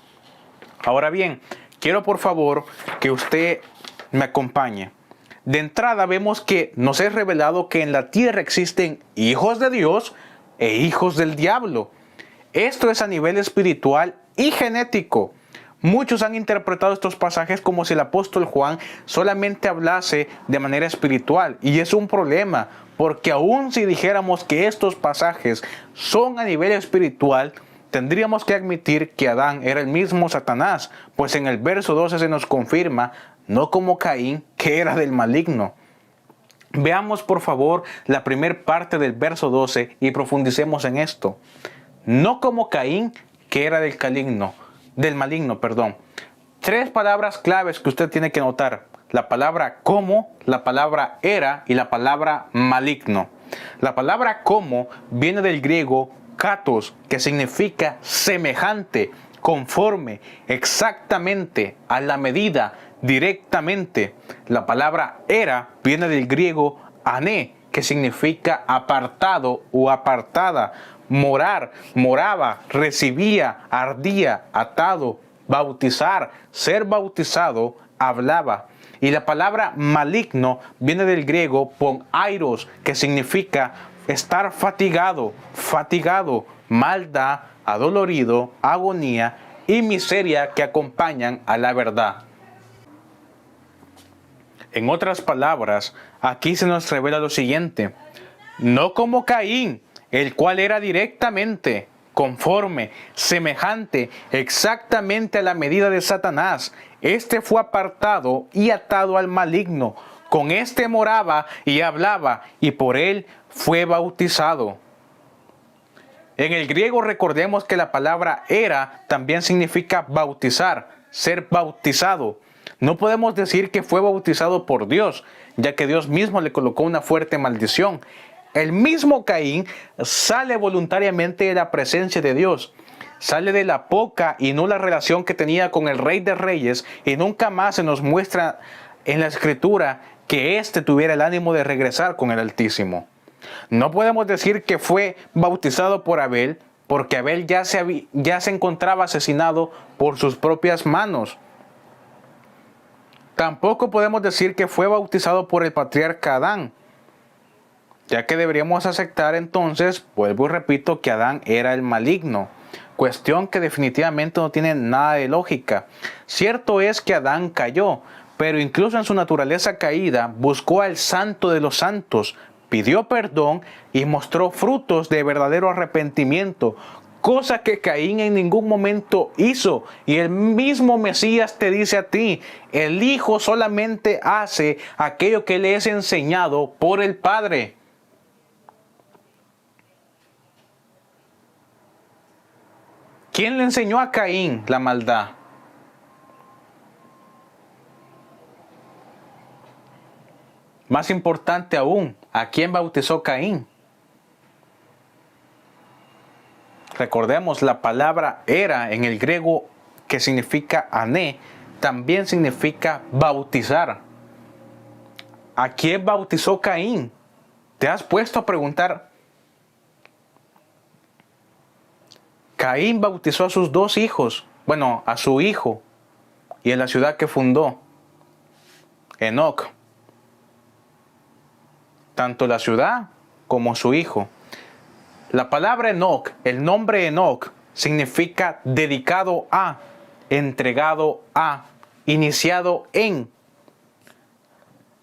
Ahora bien, quiero por favor que usted me acompañe. De entrada vemos que nos es revelado que en la tierra existen hijos de Dios e hijos del diablo. Esto es a nivel espiritual y genético. Muchos han interpretado estos pasajes como si el apóstol Juan solamente hablase de manera espiritual. Y es un problema, porque aun si dijéramos que estos pasajes son a nivel espiritual, tendríamos que admitir que Adán era el mismo Satanás, pues en el verso 12 se nos confirma, no como Caín, que era del maligno. Veamos por favor la primera parte del verso 12 y profundicemos en esto. No como Caín, que era del maligno. Tres palabras claves que usted tiene que notar. La palabra como, la palabra era y la palabra maligno. La palabra como viene del griego katos, que significa semejante, conforme, exactamente, a la medida, directamente. La palabra era viene del griego ané, que significa apartado o apartada, morar, moraba, recibía, ardía, atado, bautizar, ser bautizado, hablaba. Y la palabra maligno viene del griego ponairos, que significa estar fatigado, maldad, adolorido, agonía y miseria que acompañan a la verdad. En otras palabras, aquí se nos revela lo siguiente: no como Caín, el cual era directamente, conforme, semejante, exactamente a la medida de Satanás. Este fue apartado y atado al maligno. Con este moraba y hablaba, y por él fue bautizado. En el griego recordemos que la palabra era también significa bautizar, ser bautizado. No podemos decir que fue bautizado por Dios, ya que Dios mismo le colocó una fuerte maldición. El mismo Caín sale voluntariamente de la presencia de Dios. Sale de la poca y nula relación que tenía con el Rey de Reyes, y nunca más se nos muestra en la Escritura que éste tuviera el ánimo de regresar con el Altísimo. No podemos decir que fue bautizado por Abel, porque Abel ya se encontraba asesinado por sus propias manos. Tampoco podemos decir que fue bautizado por el patriarca Adán, ya que deberíamos aceptar entonces, vuelvo y repito, que Adán era el maligno. Cuestión que definitivamente no tiene nada de lógica. Cierto es que Adán cayó, pero incluso en su naturaleza caída buscó al Santo de los Santos, pidió perdón y mostró frutos de verdadero arrepentimiento, cosa que Caín en ningún momento hizo. Y el mismo Mesías te dice a ti, el Hijo solamente hace aquello que le es enseñado por el Padre. ¿Quién le enseñó a Caín la maldad? Más importante aún, ¿a quién bautizó Caín? Recordemos, la palabra era en el griego, que significa ané, también significa bautizar. ¿A quién bautizó Caín? ¿Te has puesto a preguntar? Caín bautizó a sus dos hijos, bueno, a su hijo, y en la ciudad que fundó, Enoc. Tanto la ciudad como su hijo. La palabra Enoc, el nombre Enoc, significa dedicado a, entregado a, iniciado en.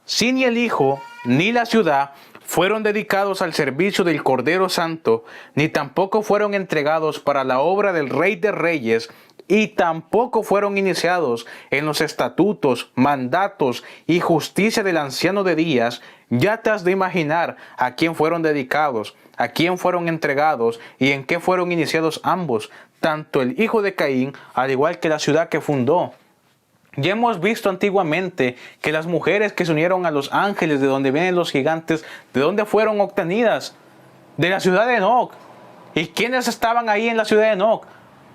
Si ni el hijo ni la ciudad fueron dedicados al servicio del Cordero Santo, ni tampoco fueron entregados para la obra del Rey de Reyes, y tampoco fueron iniciados en los estatutos, mandatos y justicia del anciano de días, ya te has de imaginar a quién fueron dedicados, a quién fueron entregados y en qué fueron iniciados ambos, tanto el hijo de Caín, al igual que la ciudad que fundó. Ya hemos visto antiguamente que las mujeres que se unieron a los ángeles, de donde vienen los gigantes, ¿de dónde fueron obtenidas? De la ciudad de Enoc. ¿Y quiénes estaban ahí en la ciudad de Enoc?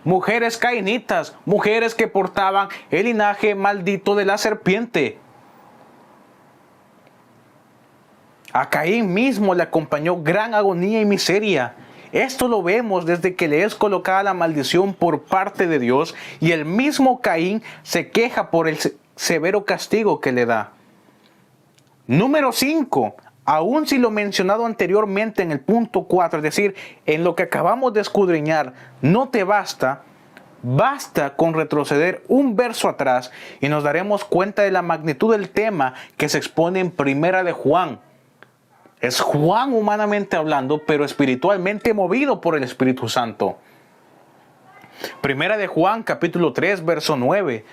Mujeres cainitas, mujeres que portaban el linaje maldito de la serpiente. A Caín mismo le acompañó gran agonía y miseria. Esto lo vemos desde que le es colocada la maldición por parte de Dios, y el mismo Caín se queja por el severo castigo que le da. Número 5. Aún si lo mencionado anteriormente en el punto 4, es decir, en lo que acabamos de escudriñar, no te basta, basta con retroceder un verso atrás y nos daremos cuenta de la magnitud del tema que se expone en Primera de Juan. Es Juan humanamente hablando, pero espiritualmente movido por el Espíritu Santo. Primera de Juan, capítulo 3, verso 9.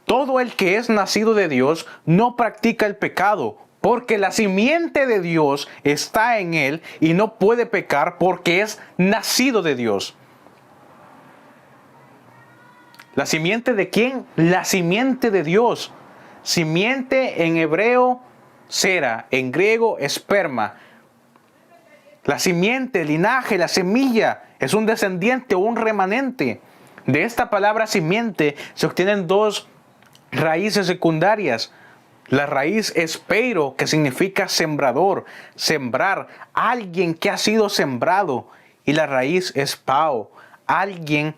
Todo el que es nacido de Dios no practica el pecado, porque la simiente de Dios está en él y no puede pecar porque es nacido de Dios. ¿La simiente de quién? La simiente de Dios. Simiente en hebreo, sera, en griego, esperma. La simiente, el linaje, la semilla, es un descendiente o un remanente. De esta palabra simiente se obtienen dos raíces secundarias. La raíz espeiro, que significa sembrador, sembrar, alguien que ha sido sembrado. Y la raíz espao, alguien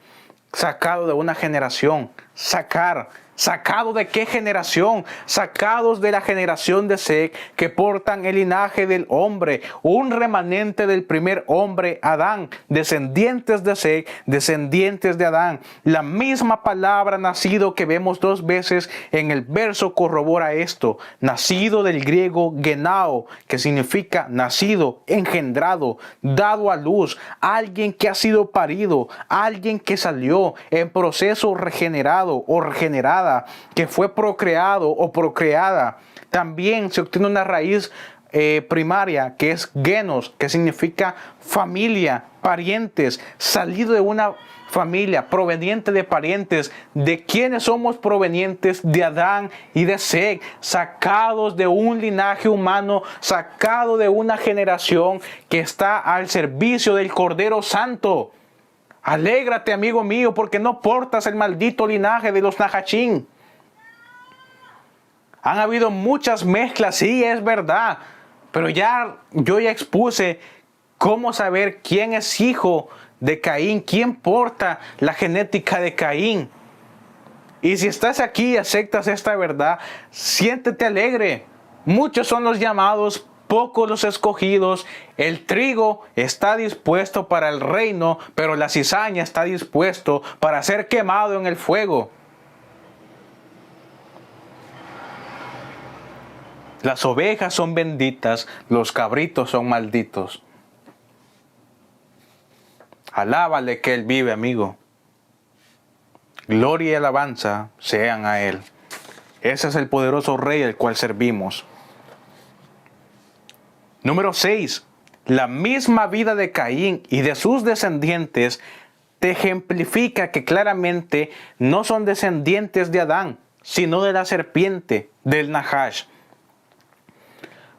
sacado de una generación, sacar. ¿Sacado de qué generación? Sacados de la generación de Seth, que portan el linaje del hombre, un remanente del primer hombre, Adán, descendientes de Seth, descendientes de Adán. La misma palabra nacido que vemos dos veces en el verso corrobora esto. Nacido del griego genao, que significa nacido, engendrado, dado a luz, alguien que ha sido parido, alguien que salió en proceso regenerado o regenerada, que fue procreado o procreada. También se obtiene una raíz primaria, que es genos, que significa familia, parientes, salido de una familia, proveniente de parientes. ¿De quiénes somos provenientes? De Adán y de Seth, sacados de un linaje humano, sacado de una generación que está al servicio del Cordero Santo. Alégrate, amigo mío, porque no portas el maldito linaje de los Nahashín. Han habido muchas mezclas, sí, es verdad, pero yo ya expuse cómo saber quién es hijo de Caín, quién porta la genética de Caín. Y si estás aquí y aceptas esta verdad, siéntete alegre. Muchos son los llamados, pocos los escogidos. El trigo está dispuesto para el reino, pero la cizaña está dispuesto para ser quemado en el fuego. Las ovejas son benditas, los cabritos son malditos. Alábale que Él vive, amigo. Gloria y alabanza sean a Él. Ese es el poderoso Rey al cual servimos. Número 6. La misma vida de Caín y de sus descendientes te ejemplifica que claramente no son descendientes de Adán, sino de la serpiente, del Nahash.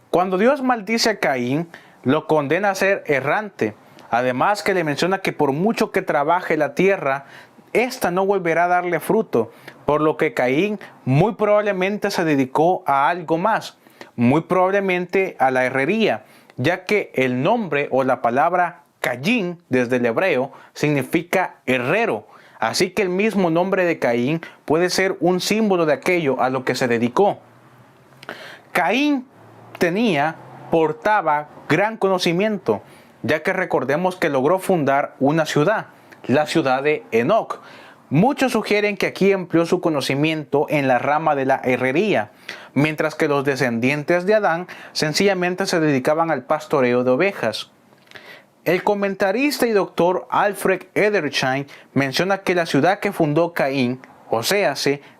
Cuando Dios maldice a Caín, lo condena a ser errante. Además que le menciona que por mucho que trabaje la tierra, ésta no volverá a darle fruto, por lo que Caín muy probablemente se dedicó a algo más, muy probablemente a la herrería, ya que el nombre o la palabra Caín desde el hebreo significa herrero. Así que el mismo nombre de Caín puede ser un símbolo de aquello a lo que se dedicó. Caín portaba gran conocimiento, ya que recordemos que logró fundar una ciudad, la ciudad de Enoc. Muchos sugieren que aquí empleó su conocimiento en la rama de la herrería, mientras que los descendientes de Adán sencillamente se dedicaban al pastoreo de ovejas. El comentarista y doctor Alfred Edersheim menciona que la ciudad que fundó Caín, o sea,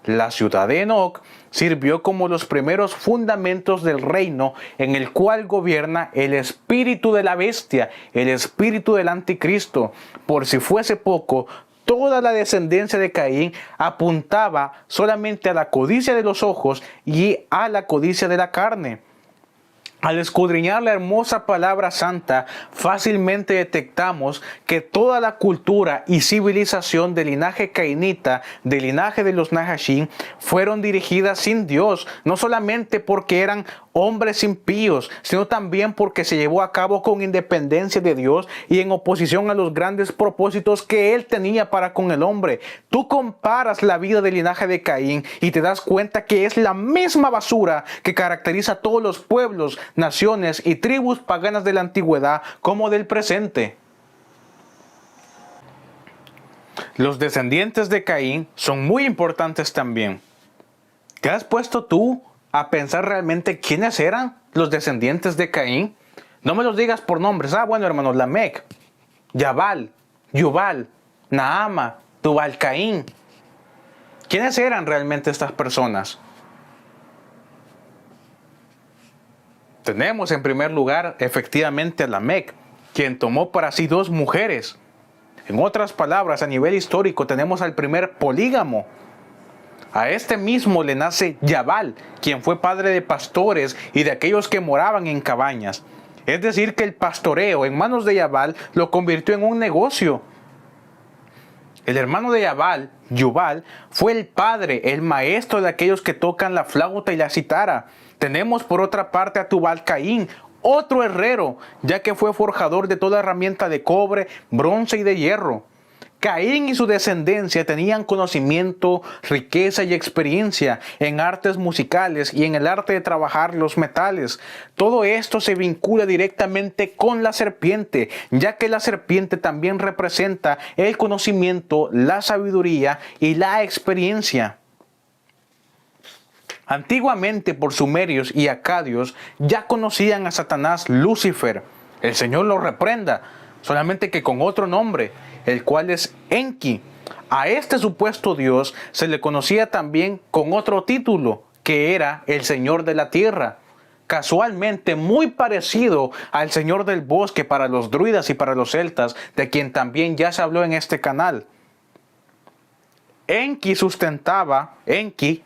la ciudad de Enoc, sirvió como los primeros fundamentos del reino en el cual gobierna el espíritu de la bestia, el espíritu del anticristo. Por si fuese poco, toda la descendencia de Caín apuntaba solamente a la codicia de los ojos y a la codicia de la carne. Al escudriñar la hermosa palabra santa, fácilmente detectamos que toda la cultura y civilización del linaje cainita, del linaje de los Nahashim, fueron dirigidas sin Dios, no solamente porque eran hombres impíos, sino también porque se llevó a cabo con independencia de Dios y en oposición a los grandes propósitos que Él tenía para con el hombre. Tú comparas la vida del linaje de Caín y te das cuenta que es la misma basura que caracteriza a todos los pueblos, naciones y tribus paganas de la antigüedad como del presente. Los descendientes de Caín son muy importantes también. ¿Te has puesto tú a pensar realmente quiénes eran los descendientes de Caín? No me los digas por nombres. Bueno, hermanos, Lamec, Yabal, Yubal, Naama, Tubal Caín. ¿Quiénes eran realmente estas personas? Tenemos en primer lugar efectivamente a Lamec, quien tomó para sí 2 mujeres. En otras palabras, a nivel histórico tenemos al primer polígamo. A este mismo le nace Yabal, quien fue padre de pastores y de aquellos que moraban en cabañas. Es decir, que el pastoreo en manos de Yabal lo convirtió en un negocio. El hermano de Yabal, Yubal, fue el padre, el maestro de aquellos que tocan la flauta y la cítara. Tenemos por otra parte a Tubal Caín, otro herrero, ya que fue forjador de toda herramienta de cobre, bronce y de hierro. Caín y su descendencia tenían conocimiento, riqueza y experiencia en artes musicales y en el arte de trabajar los metales. Todo esto se vincula directamente con la serpiente, ya que la serpiente también representa el conocimiento, la sabiduría y la experiencia. Antiguamente por sumerios y acadios ya conocían a Satanás Lucifer. El Señor lo reprenda, solamente que con otro nombre, el cual es Enki. A este supuesto Dios se le conocía también con otro título, que era el Señor de la Tierra. Casualmente muy parecido al Señor del Bosque para los druidas y para los celtas, de quien también ya se habló en este canal.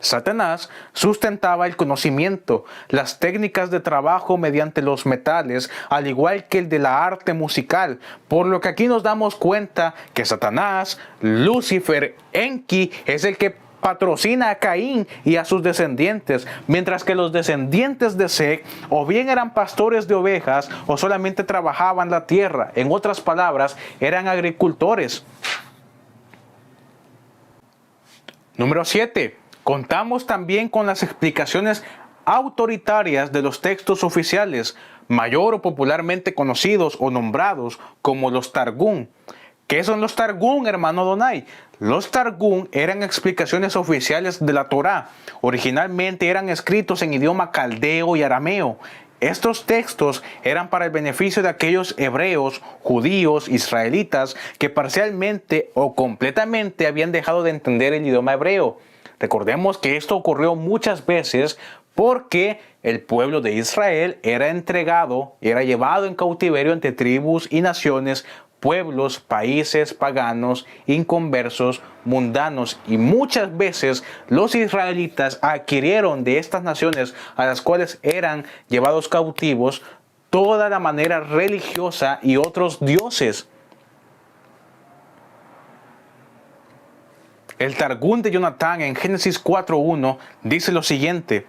Satanás, sustentaba el conocimiento, las técnicas de trabajo mediante los metales, al igual que el de la arte musical, por lo que aquí nos damos cuenta que Satanás, Lucifer, Enki, es el que patrocina a Caín y a sus descendientes, mientras que los descendientes de Seth o bien eran pastores de ovejas o solamente trabajaban la tierra. En otras palabras, eran agricultores. Número 7. Contamos también con las explicaciones autoritarias de los textos oficiales, mayor o popularmente conocidos o nombrados como los Targum. ¿Qué son los Targum, hermano Donay? Los Targum eran explicaciones oficiales de la Torá. Originalmente eran escritos en idioma caldeo y arameo. Estos textos eran para el beneficio de aquellos hebreos, judíos, israelitas que parcialmente o completamente habían dejado de entender el idioma hebreo. Recordemos que esto ocurrió muchas veces porque el pueblo de Israel era entregado, era llevado en cautiverio entre tribus y naciones, pueblos, países paganos, inconversos, mundanos, y muchas veces los israelitas adquirieron de estas naciones a las cuales eran llevados cautivos toda la manera religiosa y otros dioses. El Targum de Jonatán en Génesis 4:1 dice lo siguiente: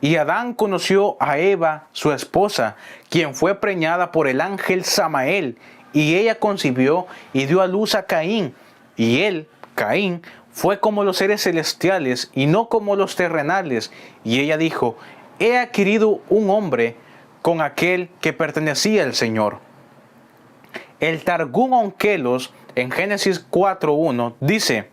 y Adán conoció a Eva, su esposa, quien fue preñada por el ángel Samael, y ella concibió y dio a luz a Caín. Y él, Caín, fue como los seres celestiales y no como los terrenales. Y ella dijo: he adquirido un hombre con aquel que pertenecía al Señor. El Targum Onkelos en Génesis 4:1 dice: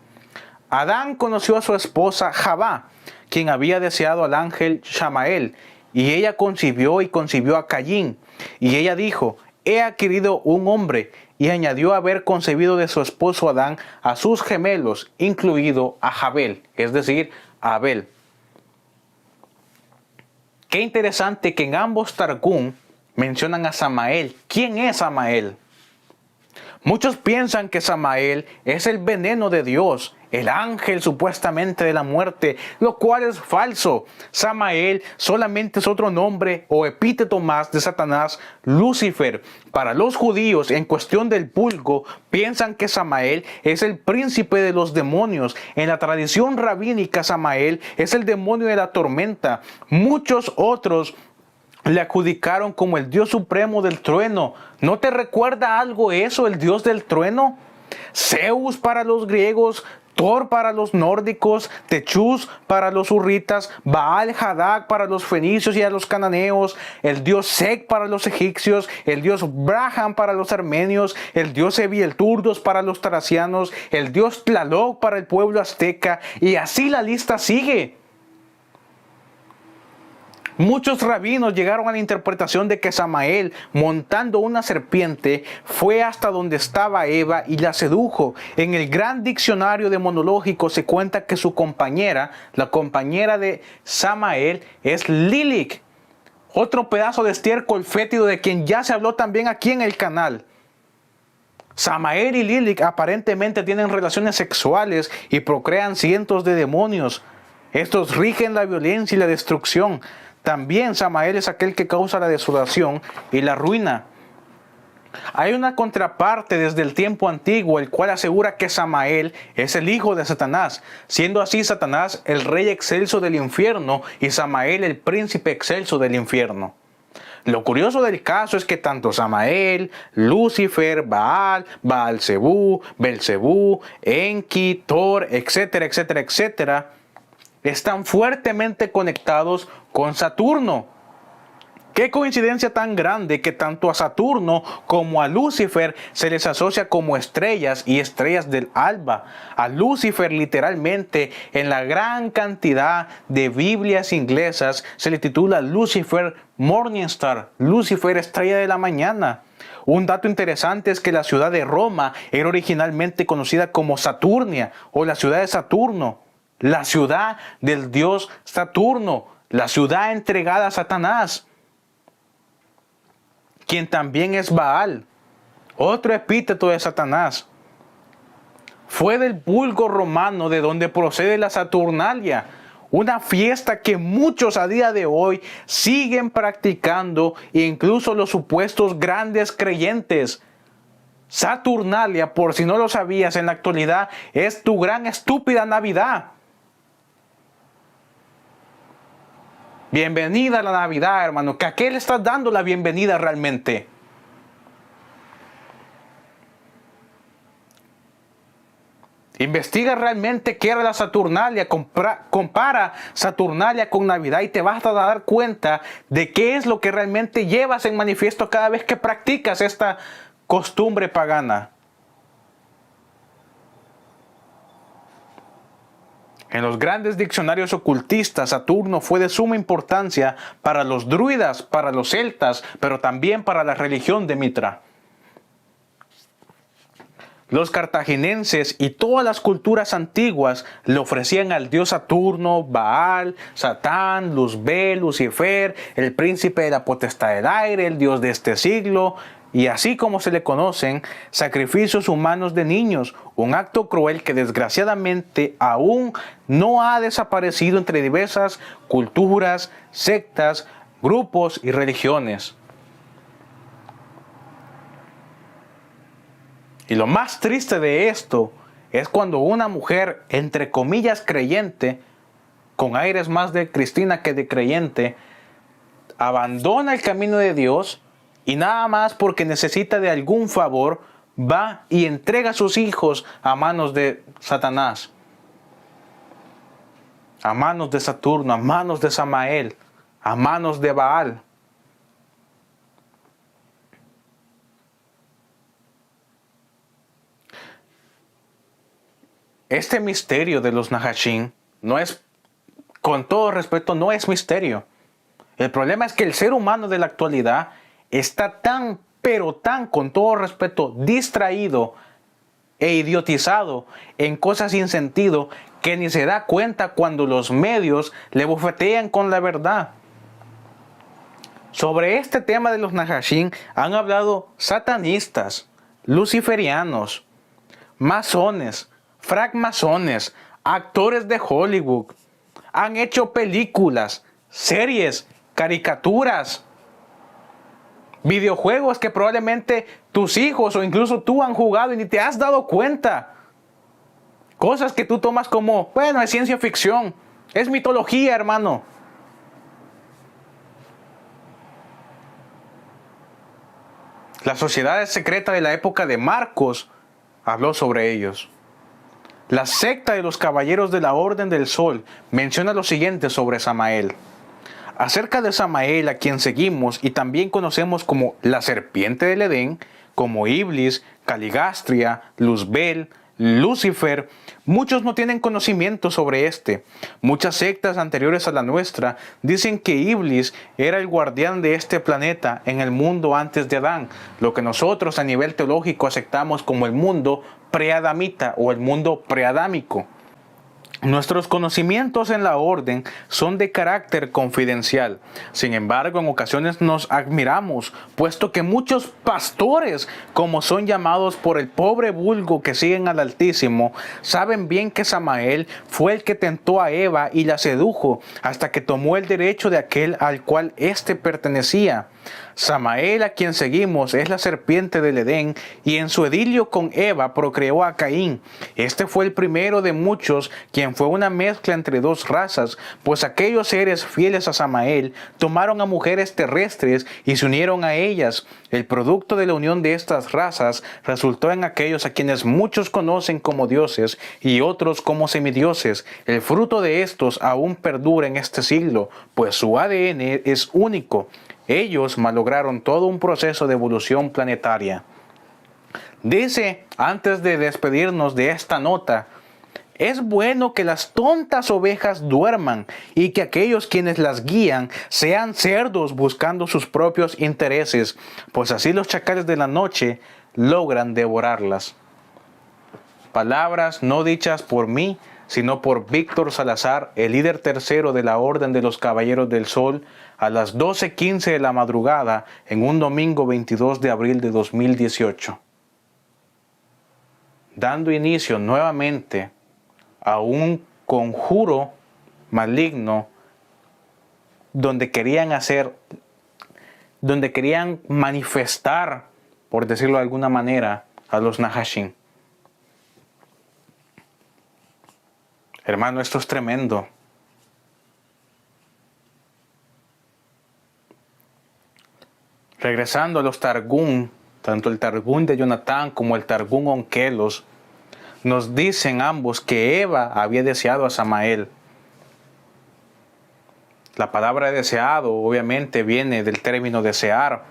Adán conoció a su esposa Javá, quien había deseado al ángel Samael, y ella concibió y concibió a Caín. Y ella dijo: he adquirido un hombre, y añadió haber concebido de su esposo Adán a sus gemelos, incluido a Jabel, es decir, a Abel. Qué interesante que en ambos Targum mencionan a Samael. ¿Quién es Samael? Muchos piensan que Samael es el veneno de Dios, el ángel supuestamente de la muerte, lo cual es falso. Samael solamente es otro nombre o epíteto más de Satanás, Lucifer. Para los judíos, en cuestión del vulgo, piensan que Samael es el príncipe de los demonios. En la tradición rabínica, Samael es el demonio de la tormenta. Muchos otros le adjudicaron como el Dios supremo del trueno. ¿No te recuerda algo eso, el Dios del trueno? Zeus para los griegos, Thor para los nórdicos, Techús para los hurritas, Baal Hadad para los fenicios y a los cananeos, el dios Sek para los egipcios, el dios Braham para los armenios, el dios Evielturdos para los tarasianos, el dios Tlaloc para el pueblo azteca, y así la lista sigue. Muchos rabinos llegaron a la interpretación de que Samael, montando una serpiente, fue hasta donde estaba Eva y la sedujo. En el gran diccionario demonológico se cuenta que su compañera, la compañera de Samael, es Lilith, otro pedazo de estiércol fétido de quien ya se habló también aquí en el canal. Samael y Lilith aparentemente tienen relaciones sexuales y procrean cientos de demonios. Estos rigen la violencia y la destrucción. También Samael es aquel que causa la desolación y la ruina. Hay una contraparte desde el tiempo antiguo, el cual asegura que Samael es el hijo de Satanás, siendo así Satanás el rey excelso del infierno y Samael el príncipe excelso del infierno. Lo curioso del caso es que tanto Samael, Lucifer, Baal, Baalzebú, Belzebú, Enki, Thor, etcétera, etcétera, etcétera, están fuertemente conectados con Saturno. Qué coincidencia tan grande que tanto a Saturno como a Lucifer se les asocia como estrellas y estrellas del alba. A Lucifer literalmente en la gran cantidad de Biblias inglesas se le titula Lucifer Morning Star, Lucifer estrella de la mañana. Un dato interesante es que la ciudad de Roma era originalmente conocida como Saturnia o la ciudad de Saturno. La ciudad del dios Saturno, la ciudad entregada a Satanás, quien también es Baal, otro epíteto de Satanás. Fue del vulgo romano de donde procede la Saturnalia, una fiesta que muchos a día de hoy siguen practicando, incluso los supuestos grandes creyentes. Saturnalia, por si no lo sabías, en la actualidad es tu gran estúpida Navidad. Bienvenida a la Navidad, hermano. ¿Que a qué le estás dando la bienvenida realmente? Investiga realmente qué era la Saturnalia, compara Saturnalia con Navidad y te vas a dar cuenta de qué es lo que realmente llevas en manifiesto cada vez que practicas esta costumbre pagana. En los grandes diccionarios ocultistas, Saturno fue de suma importancia para los druidas, para los celtas, pero también para la religión de Mitra. Los cartaginenses y todas las culturas antiguas le ofrecían al dios Saturno, Baal, Satán, Luzbel, Lucifer, el príncipe de la potestad del aire, el dios de este siglo, y así como se le conocen, sacrificios humanos de niños, un acto cruel que desgraciadamente aún no ha desaparecido entre diversas culturas, sectas, grupos y religiones. Y lo más triste de esto es cuando una mujer, entre comillas creyente, con aires más de cristiana que de creyente, abandona el camino de Dios y nada más porque necesita de algún favor, va y entrega a sus hijos a manos de Satanás, a manos de Saturno, a manos de Samael, a manos de Baal. Este misterio de los Nahashim no es, con todo respeto, no es misterio. El problema es que el ser humano de la actualidad está tan, pero tan, con todo respeto, distraído e idiotizado en cosas sin sentido que ni se da cuenta cuando los medios le bofetean con la verdad. Sobre este tema de los Nahashim han hablado satanistas, luciferianos, masones, francmasones, actores de Hollywood. Han hecho películas, series, caricaturas, videojuegos que probablemente tus hijos o incluso tú han jugado y ni te has dado cuenta. Cosas que tú tomas como, bueno, es ciencia ficción, es mitología, hermano. La sociedad secreta de la época de Marcos habló sobre ellos. La secta de los caballeros de la Orden del Sol menciona lo siguiente sobre Samael. Acerca de Samael, a quien seguimos y también conocemos como la serpiente del Edén, como Iblis, Caligastria, Luzbel, Lucifer, muchos no tienen conocimiento sobre este. Muchas sectas anteriores a la nuestra dicen que Iblis era el guardián de este planeta en el mundo antes de Adán, lo que nosotros a nivel teológico aceptamos como el mundo preadamita o el mundo preadámico. Nuestros conocimientos en la orden son de carácter confidencial. Sin embargo, en ocasiones nos admiramos, puesto que muchos pastores, como son llamados por el pobre vulgo que siguen al Altísimo, saben bien que Samael fue el que tentó a Eva y la sedujo hasta que tomó el derecho de aquel al cual éste pertenecía. Samael, a quien seguimos, es la serpiente del Edén, y en su idilio con Eva procreó a Caín. Este fue el primero de muchos, quien fue una mezcla entre dos razas, pues aquellos seres fieles a Samael tomaron a mujeres terrestres y se unieron a ellas. El producto de la unión de estas razas resultó en aquellos a quienes muchos conocen como dioses y otros como semidioses. El fruto de estos aún perdura en este siglo, pues su ADN es único. Ellos malograron todo un proceso de evolución planetaria. Dice, antes de despedirnos de esta nota, es bueno que las tontas ovejas duerman y que aquellos quienes las guían sean cerdos buscando sus propios intereses, pues así los chacales de la noche logran devorarlas. Palabras no dichas por mí, sino por Víctor Salazar, el líder tercero de la Orden de los Caballeros del Sol, a las 12:15 de la madrugada en un domingo 22 de abril de 2018. Dando inicio nuevamente a un conjuro maligno donde querían manifestar, por decirlo de alguna manera, a los Nahashim. Hermano, esto es tremendo. Regresando a los Targum, tanto el Targum de Jonatán como el Targum Onkelos, nos dicen ambos que Eva había deseado a Samael. La palabra deseado obviamente viene del término desear.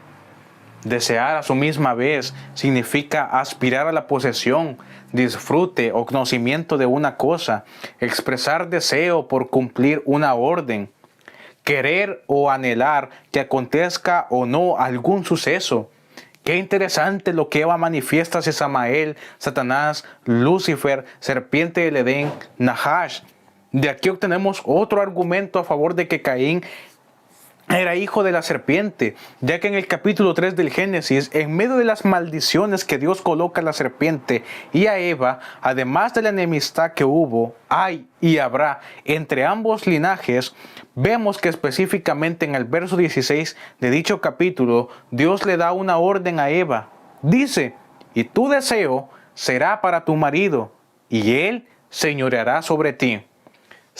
Desear a su misma vez significa aspirar a la posesión, disfrute o conocimiento de una cosa, expresar deseo por cumplir una orden, querer o anhelar que acontezca o no algún suceso. Qué interesante lo que Eva manifiesta hacia Samael, Satanás, Lucifer, serpiente del Edén, Nahash. De aquí obtenemos otro argumento a favor de que Caín era hijo de la serpiente, ya que en el capítulo 3 del Génesis, en medio de las maldiciones que Dios coloca a la serpiente y a Eva, además de la enemistad que hubo, hay y habrá entre ambos linajes, vemos que específicamente en el verso 16 de dicho capítulo, Dios le da una orden a Eva. Dice, y tu deseo será para tu marido, y él señoreará sobre ti.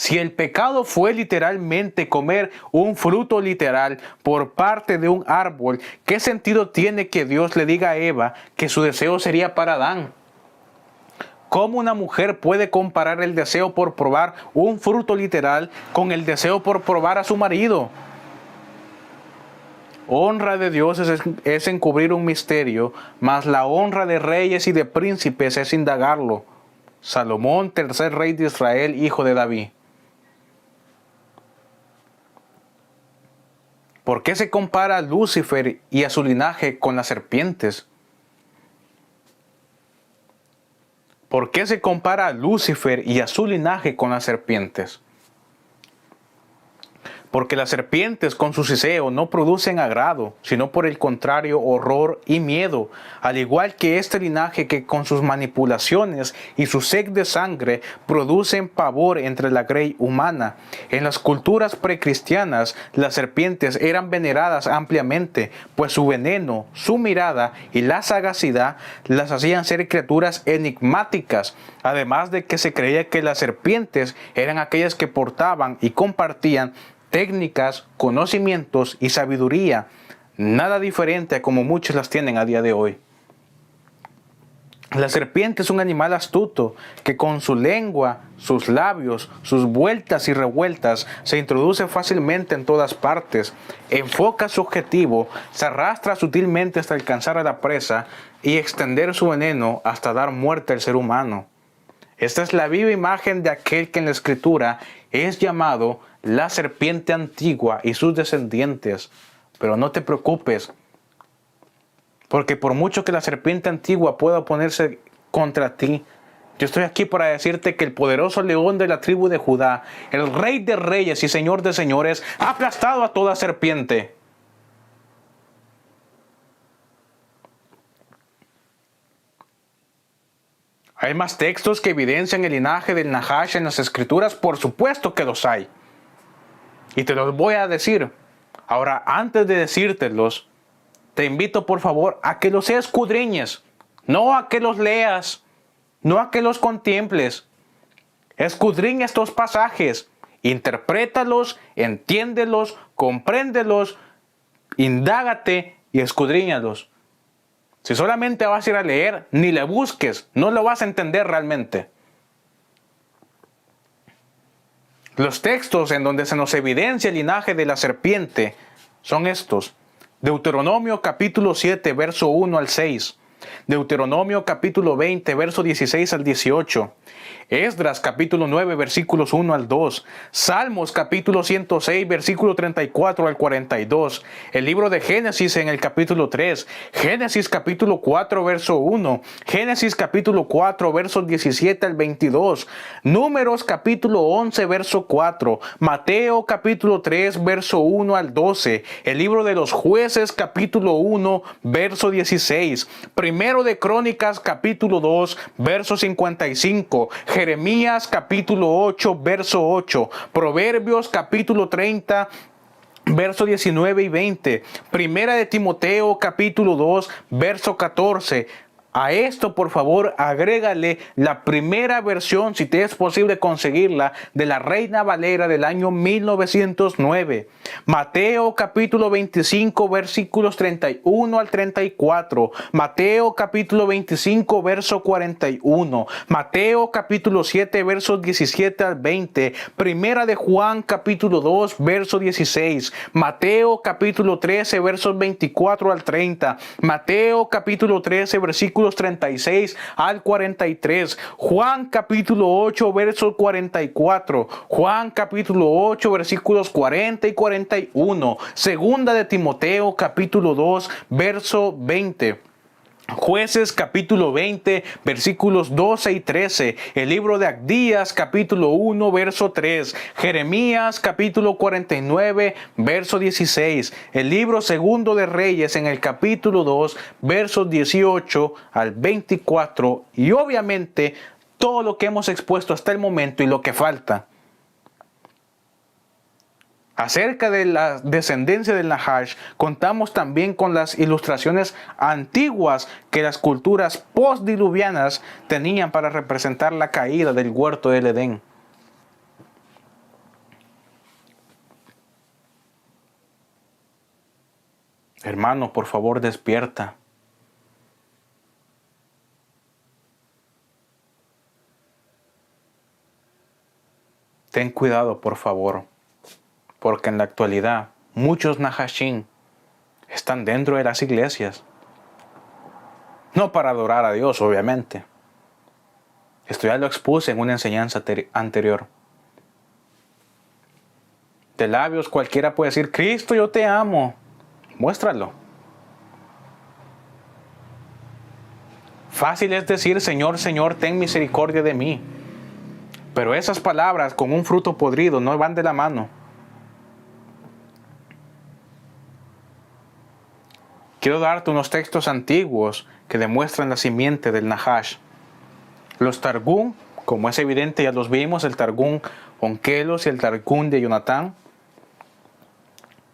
Si el pecado fue literalmente comer un fruto literal por parte de un árbol, ¿qué sentido tiene que Dios le diga a Eva que su deseo sería para Adán? ¿Cómo una mujer puede comparar el deseo por probar un fruto literal con el deseo por probar a su marido? Honra de Dios es encubrir un misterio, mas la honra de reyes y de príncipes es indagarlo. Salomón, tercer rey de Israel, hijo de David. ¿Por qué se compara a Lucifer y a su linaje con las serpientes? ¿Por qué se compara a Lucifer y a su linaje con las serpientes? Porque las serpientes con su siseo no producen agrado, sino por el contrario horror y miedo, al igual que este linaje que con sus manipulaciones y su sed de sangre producen pavor entre la grey humana. En las culturas precristianas, las serpientes eran veneradas ampliamente, pues su veneno, su mirada y la sagacidad las hacían ser criaturas enigmáticas, además de que se creía que las serpientes eran aquellas que portaban y compartían técnicas, conocimientos y sabiduría, nada diferente a como muchos las tienen a día de hoy. La serpiente es un animal astuto que con su lengua, sus labios, sus vueltas y revueltas se introduce fácilmente en todas partes, enfoca su objetivo, se arrastra sutilmente hasta alcanzar a la presa y extender su veneno hasta dar muerte al ser humano. Esta es la viva imagen de aquel que en la Escritura es llamado la serpiente antigua y sus descendientes. Pero no te preocupes, porque por mucho que la serpiente antigua pueda oponerse contra ti, yo estoy aquí para decirte que el poderoso león de la tribu de Judá, el rey de reyes y señor de señores, ha aplastado a toda serpiente. ¿Hay más textos que evidencian el linaje del Nahash en las Escrituras? Por supuesto que los hay. Y te los voy a decir. Ahora, antes de decírtelos, te invito por favor a que los escudriñes, no a que los leas, no a que los contemples. Escudriña estos pasajes, interprétalos, entiéndelos, compréndelos, indágate y escudriñalos. Si solamente vas a ir a leer, ni le busques, no lo vas a entender realmente. Los textos en donde se nos evidencia el linaje de la serpiente son estos. Deuteronomio capítulo 7, verso 1 al 6. Deuteronomio capítulo 20, verso 16 al 18. Esdras capítulo 9, versículos 1 al 2. Salmos capítulo 106, versículo 34 al 42. El libro de Génesis en el capítulo 3. Génesis capítulo 4, verso 1. Génesis capítulo 4, versos 17 al 22. Números capítulo 11, verso 4. Mateo capítulo 3, verso 1 al 12. El libro de los Jueces capítulo 1, verso 16. Primero de Crónicas capítulo 2, verso 55. Jeremías capítulo 8, verso 8. Proverbios capítulo 30, verso 19 y 20. Primera de Timoteo capítulo 2, verso 14. A esto, por favor, agrégale la primera versión, si te es posible conseguirla, de la Reina Valera del año 1909. Mateo capítulo 25, versículos 31 al 34. Mateo capítulo 25, verso 41. Mateo capítulo 7, versos 17 al 20. Primera de Juan capítulo 2, verso 16. Mateo capítulo 13, versos 24 al 30. Mateo capítulo 13, versículos 36 al 43, Juan capítulo 8, verso 44, Juan capítulo 8, versículos 40 y 41, Segunda de Timoteo capítulo 2, verso 20. Jueces capítulo 20, versículos 12 y 13, el libro de Abdías capítulo 1, verso 3, Jeremías capítulo 49, verso 16, el libro segundo de Reyes en el capítulo 2, versos 18 al 24 y obviamente todo lo que hemos expuesto hasta el momento y lo que falta. Acerca de la descendencia del Nahash, contamos también con las ilustraciones antiguas que las culturas postdiluvianas tenían para representar la caída del huerto del Edén. Hermano, por favor, despierta. Ten cuidado, por favor. Porque en la actualidad muchos Nahashim están dentro de las iglesias. No para adorar a Dios, obviamente. Esto ya lo expuse en una enseñanza anterior. De labios cualquiera puede decir, Cristo, yo te amo. Muéstralo. Fácil es decir, Señor, Señor, ten misericordia de mí. Pero esas palabras con un fruto podrido no van de la mano. Quiero darte unos textos antiguos que demuestran la simiente del Nahash. Los Targum, como es evidente, ya los vimos, el Targum Onkelos y el Targum de Jonatán.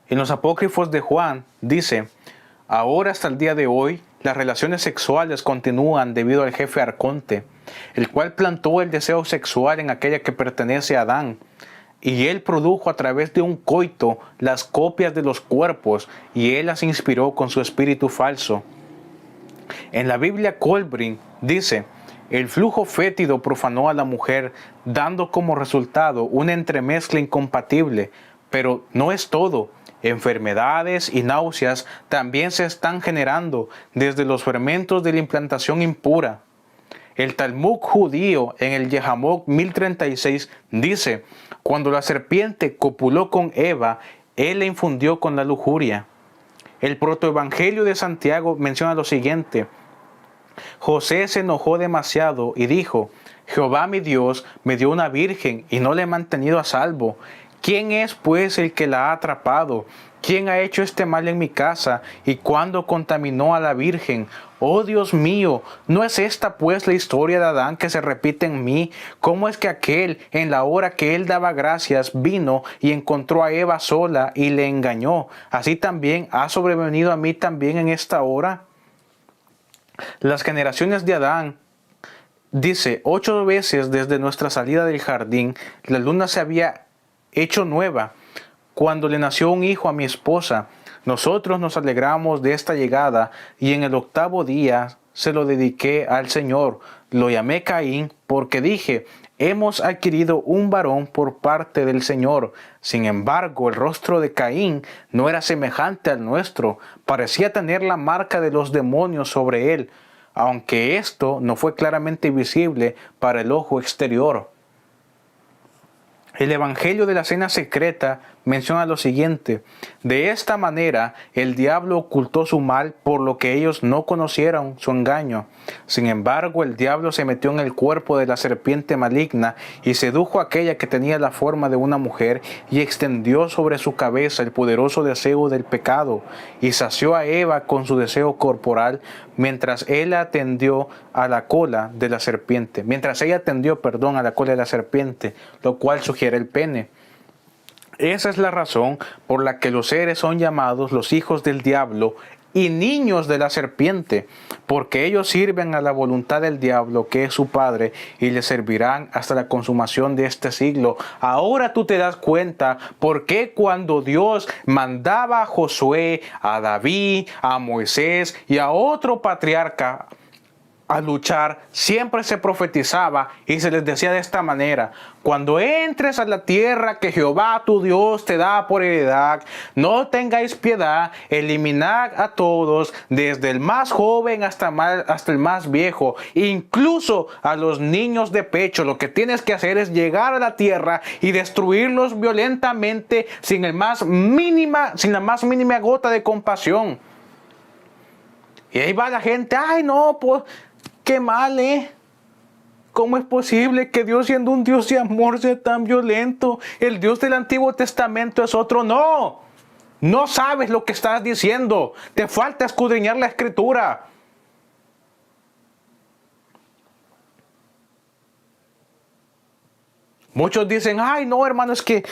En los apócrifos de Juan dice, ahora hasta el día de hoy, las relaciones sexuales continúan debido al jefe Arconte, el cual plantó el deseo sexual en aquella que pertenece a Adán. Y él produjo a través de un coito las copias de los cuerpos y él las inspiró con su espíritu falso. En la Biblia Kolbrin dice, el flujo fétido profanó a la mujer dando como resultado una entremezcla incompatible, pero no es todo. Enfermedades y náuseas también se están generando desde los fermentos de la implantación impura. El Talmud judío en el Yehamot 1036 dice, cuando la serpiente copuló con Eva, él le infundió con la lujuria. El protoevangelio de Santiago menciona lo siguiente, José se enojó demasiado y dijo, Jehová mi Dios me dio una virgen y no la he mantenido a salvo. ¿Quién es pues el que la ha atrapado? ¿Quién ha hecho este mal en mi casa? ¿Y cuándo contaminó a la virgen? Oh Dios mío, ¿no es esta pues la historia de Adán que se repite en mí? ¿Cómo es que aquel, en la hora que él daba gracias, vino y encontró a Eva sola y le engañó? ¿Así también ha sobrevenido a mí también en esta hora? Las generaciones de Adán, dice, 8 veces desde nuestra salida del jardín, la luna se había hecho nueva. Cuando le nació un hijo a mi esposa, nosotros nos alegramos de esta llegada y en el 8º día se lo dediqué al Señor. Lo llamé Caín porque dije, hemos adquirido un varón por parte del Señor. Sin embargo, el rostro de Caín no era semejante al nuestro, parecía tener la marca de los demonios sobre él, aunque esto no fue claramente visible para el ojo exterior. El Evangelio de la Cena Secreta menciona lo siguiente, de esta manera el diablo ocultó su mal por lo que ellos no conocieron su engaño. Sin embargo, el diablo se metió en el cuerpo de la serpiente maligna y sedujo a aquella que tenía la forma de una mujer y extendió sobre su cabeza el poderoso deseo del pecado y sació a Eva con su deseo corporal mientras ella atendió a la cola de la serpiente, a la cola de la serpiente, lo cual sugiere el pene. Esa es la razón por la que los seres son llamados los hijos del diablo y niños de la serpiente, porque ellos sirven a la voluntad del diablo, que es su padre, y le servirán hasta la consumación de este siglo. Ahora tú te das cuenta por qué cuando Dios mandaba a Josué, a David, a Moisés y a otro patriarca a luchar, siempre se profetizaba y se les decía de esta manera: cuando entres a la tierra que Jehová tu Dios te da por heredad, no tengáis piedad, eliminad a todos, desde el más joven hasta el más viejo, incluso a los niños de pecho. Lo que tienes que hacer es llegar a la tierra y destruirlos violentamente sin la más mínima gota de compasión. Y ahí va la gente: ay no, pues qué mal, ¿cómo es posible que Dios, siendo un Dios de amor, sea tan violento? El Dios del Antiguo Testamento es otro. No, no sabes lo que estás diciendo. Te falta escudriñar la Escritura. Muchos dicen: ay no, hermano, es que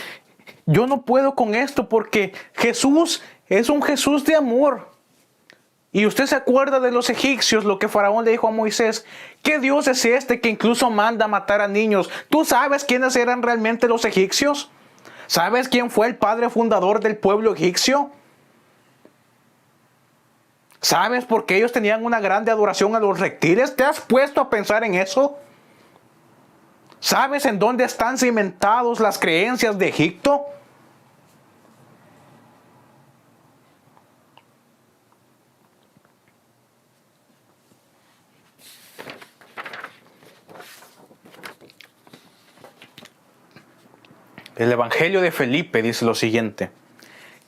yo no puedo con esto porque Jesús es un Jesús de amor. Y usted se acuerda de los egipcios, lo que Faraón le dijo a Moisés: ¿qué Dios es este que incluso manda a matar a niños? ¿Tú sabes quiénes eran realmente los egipcios? ¿Sabes quién fue el padre fundador del pueblo egipcio? ¿Sabes por qué ellos tenían una grande adoración a los reptiles? ¿Te has puesto a pensar en eso? ¿Sabes en dónde están cimentados las creencias de Egipto? El Evangelio de Felipe dice lo siguiente: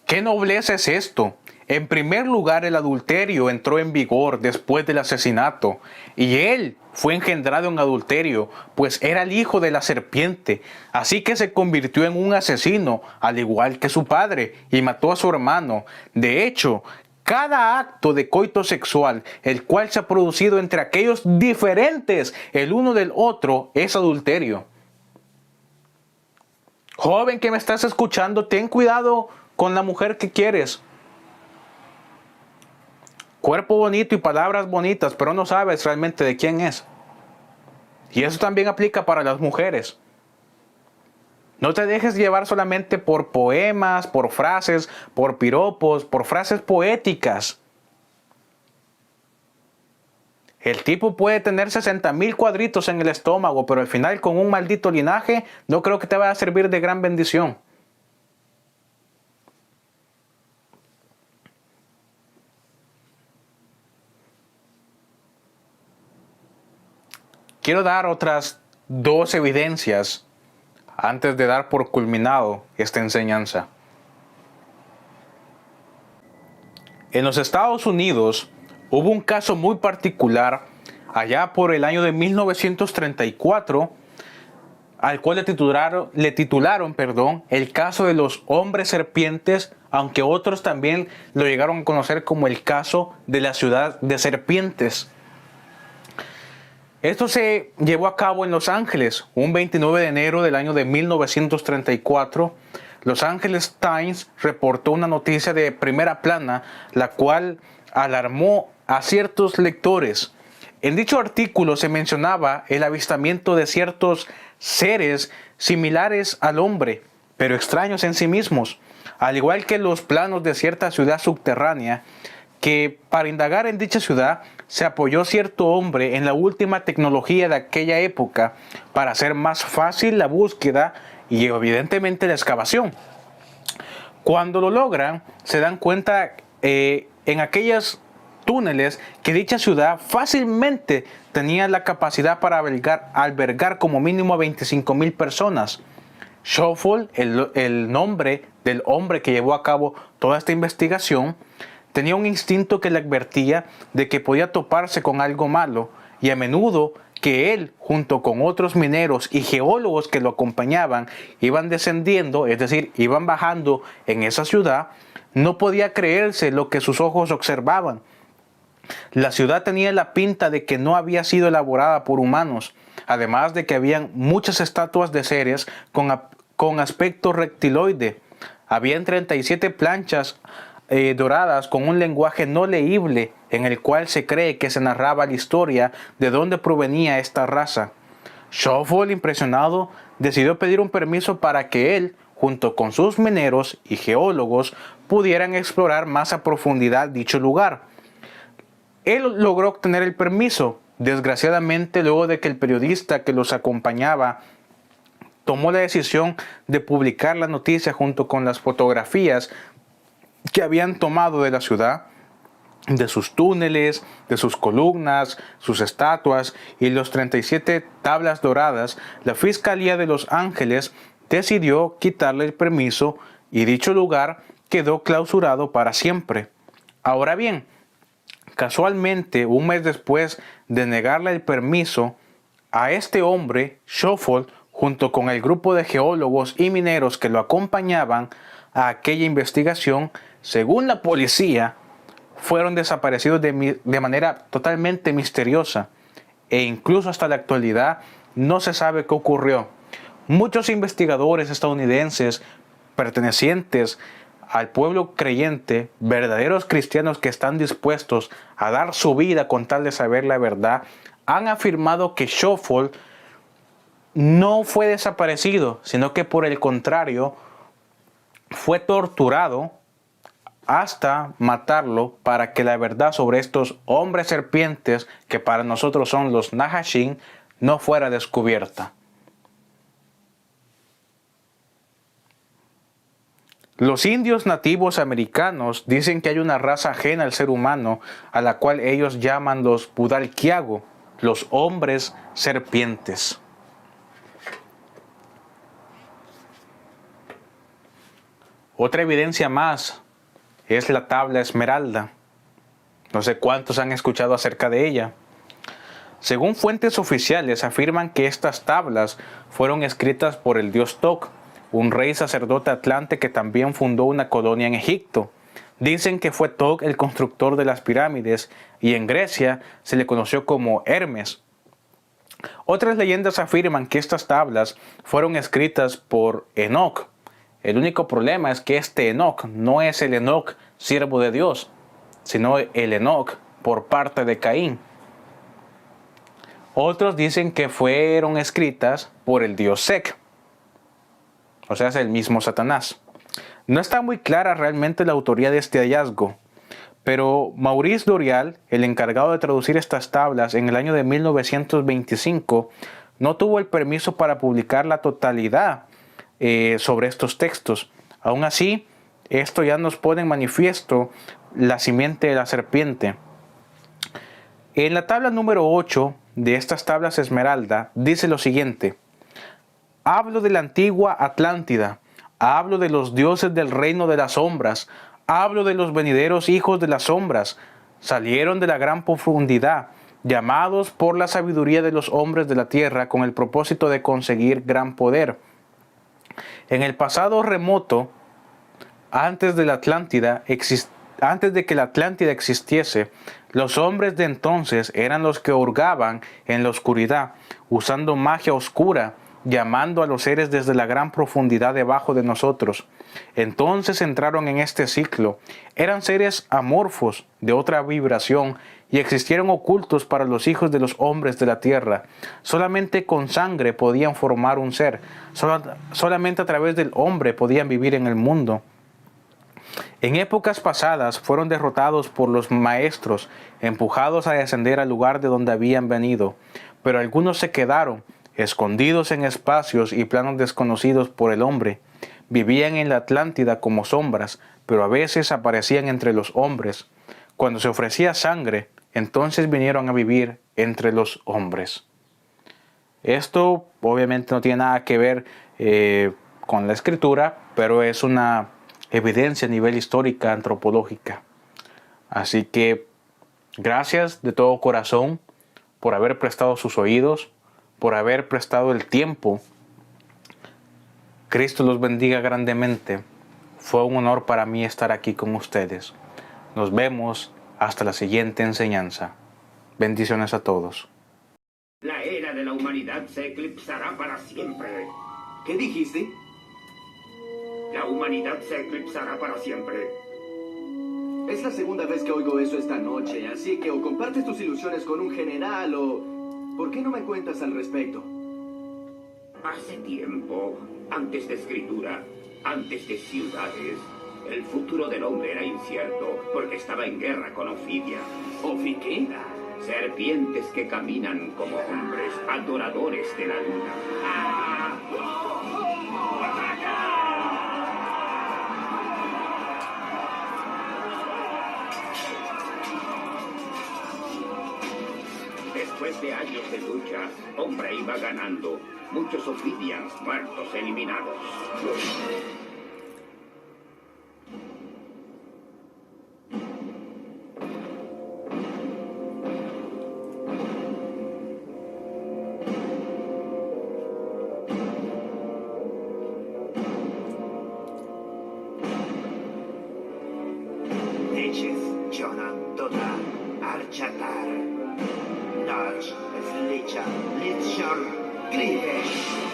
¿qué nobleza es esto? En primer lugar, el adulterio entró en vigor después del asesinato, y él fue engendrado en adulterio, pues era el hijo de la serpiente, así que se convirtió en un asesino, al igual que su padre, y mató a su hermano. De hecho, cada acto de coito sexual, el cual se ha producido entre aquellos diferentes el uno del otro, es adulterio. Joven que me estás escuchando, ten cuidado con la mujer que quieres. Cuerpo bonito y palabras bonitas, pero no sabes realmente de quién es. Y eso también aplica para las mujeres. No te dejes llevar solamente por poemas, por frases, por piropos, por frases poéticas. El tipo puede tener 60,000 cuadritos en el estómago, pero al final con un maldito linaje no creo que te vaya a servir de gran bendición. Quiero dar otras 2 evidencias antes de dar por culminado esta enseñanza. En los Estados Unidos hubo un caso muy particular allá por el año de 1934, al cual le titularon el caso de los hombres serpientes, aunque otros también lo llegaron a conocer como el caso de la ciudad de serpientes. Esto se llevó a cabo en Los Ángeles, un 29 de enero del año de 1934. Los Angeles Times reportó una noticia de primera plana, la cual alarmó a ciertos lectores. En dicho artículo se mencionaba el avistamiento de ciertos seres similares al hombre, pero extraños en sí mismos, al igual que los planos de cierta ciudad subterránea, que para indagar en dicha ciudad se apoyó cierto hombre en la última tecnología de aquella época para hacer más fácil la búsqueda y evidentemente la excavación. Cuando lo logran, se dan cuenta en aquellos túneles que dicha ciudad fácilmente tenía la capacidad para albergar como mínimo a 25,000 personas. Shuffle, el nombre del hombre que llevó a cabo toda esta investigación, tenía un instinto que le advertía de que podía toparse con algo malo, y a menudo que él, junto con otros mineros y geólogos que lo acompañaban, iban descendiendo, es decir, iban bajando en esa ciudad, no podía creerse lo que sus ojos observaban. La ciudad tenía la pinta de que no había sido elaborada por humanos, además de que habían muchas estatuas de seres con aspecto reptiloide. Habían 37 planchas doradas con un lenguaje no leíble en el cual se cree que se narraba la historia de dónde provenía esta raza. Shuffle, impresionado, decidió pedir un permiso para que él, junto con sus mineros y geólogos, pudieran explorar más a profundidad dicho lugar. Él logró obtener el permiso, desgraciadamente luego de que el periodista que los acompañaba tomó la decisión de publicar la noticia junto con las fotografías que habían tomado de la ciudad, de sus túneles, de sus columnas, sus estatuas y los 37 tablas doradas. La Fiscalía de Los Ángeles decidió quitarle el permiso y dicho lugar quedó clausurado para siempre. Ahora bien, casualmente, un mes después de negarle el permiso a este hombre, Shuffle, junto con el grupo de geólogos y mineros que lo acompañaban a aquella investigación, según la policía, fueron desaparecidos de manera totalmente misteriosa e incluso hasta la actualidad no se sabe qué ocurrió. Muchos investigadores estadounidenses pertenecientes al pueblo creyente, verdaderos cristianos que están dispuestos a dar su vida con tal de saber la verdad, han afirmado que Shuffle no fue desaparecido, sino que por el contrario fue torturado hasta matarlo para que la verdad sobre estos hombres serpientes, que para nosotros son los Nahashin, no fuera descubierta. Los indios nativos americanos dicen que hay una raza ajena al ser humano a la cual ellos llaman los Budalquiago, los hombres serpientes. Otra evidencia más es la tabla esmeralda. No sé cuántos han escuchado acerca de ella. Según fuentes oficiales afirman que estas tablas fueron escritas por el dios Toc, un rey sacerdote atlante que también fundó una colonia en Egipto. Dicen que fue Toc el constructor de las pirámides y en Grecia se le conoció como Hermes. Otras leyendas afirman que estas tablas fueron escritas por Enoc. El único problema es que este Enoc no es el Enoc, siervo de Dios, sino el Enoc por parte de Caín. Otros dicen que fueron escritas por el dios Sek, o sea, es el mismo Satanás. No está muy clara realmente la autoría de este hallazgo, pero Maurice Doreal, el encargado de traducir estas tablas en el año de 1925, no tuvo el permiso para publicar la totalidad sobre estos textos. Aún así, esto ya nos pone en manifiesto la simiente de la serpiente. En la tabla número 8 de estas tablas esmeralda dice lo siguiente: hablo de la antigua Atlántida, hablo de los dioses del reino de las sombras, hablo de los venideros hijos de las sombras, salieron de la gran profundidad, llamados por la sabiduría de los hombres de la tierra con el propósito de conseguir gran poder. En el pasado remoto, antes de que la Atlántida existiese, los hombres de entonces eran los que hurgaban en la oscuridad, usando magia oscura, llamando a los seres desde la gran profundidad debajo de nosotros. Entonces entraron en este ciclo. Eran seres amorfos, de otra vibración, y existieron ocultos para los hijos de los hombres de la tierra. Solamente con sangre podían formar un ser. Solamente a través del hombre podían vivir en el mundo. En épocas pasadas fueron derrotados por los maestros, empujados a descender al lugar de donde habían venido. Pero algunos se quedaron, escondidos en espacios y planos desconocidos por el hombre. Vivían en la Atlántida como sombras, pero a veces aparecían entre los hombres. Cuando se ofrecía sangre, entonces vinieron a vivir entre los hombres. Esto obviamente no tiene nada que ver con la escritura, pero es una evidencia a nivel histórica, antropológica. Así que gracias de todo corazón por haber prestado sus oídos, por haber prestado el tiempo. Cristo los bendiga grandemente. Fue un honor para mí estar aquí con ustedes. Nos vemos hasta la siguiente enseñanza. Bendiciones a todos. La era de la humanidad se eclipsará para siempre. ¿Qué dijiste? La humanidad se eclipsará para siempre. Es la segunda vez que oigo eso esta noche, así que o compartes tus ilusiones con un general o... ¿Por qué no me cuentas al respecto? Hace tiempo, antes de escritura, antes de ciudades, el futuro del hombre era incierto porque estaba en guerra con Ofidia. ¿Ofi qué? Serpientes que caminan como hombres, adoradores de la luna. Después de años de lucha, Hombre iba ganando. Muchos Ophidians muertos, eliminados. Neces, Jonan, Dota, Archatar, Dodge, Flecha, Litshon, Grieve.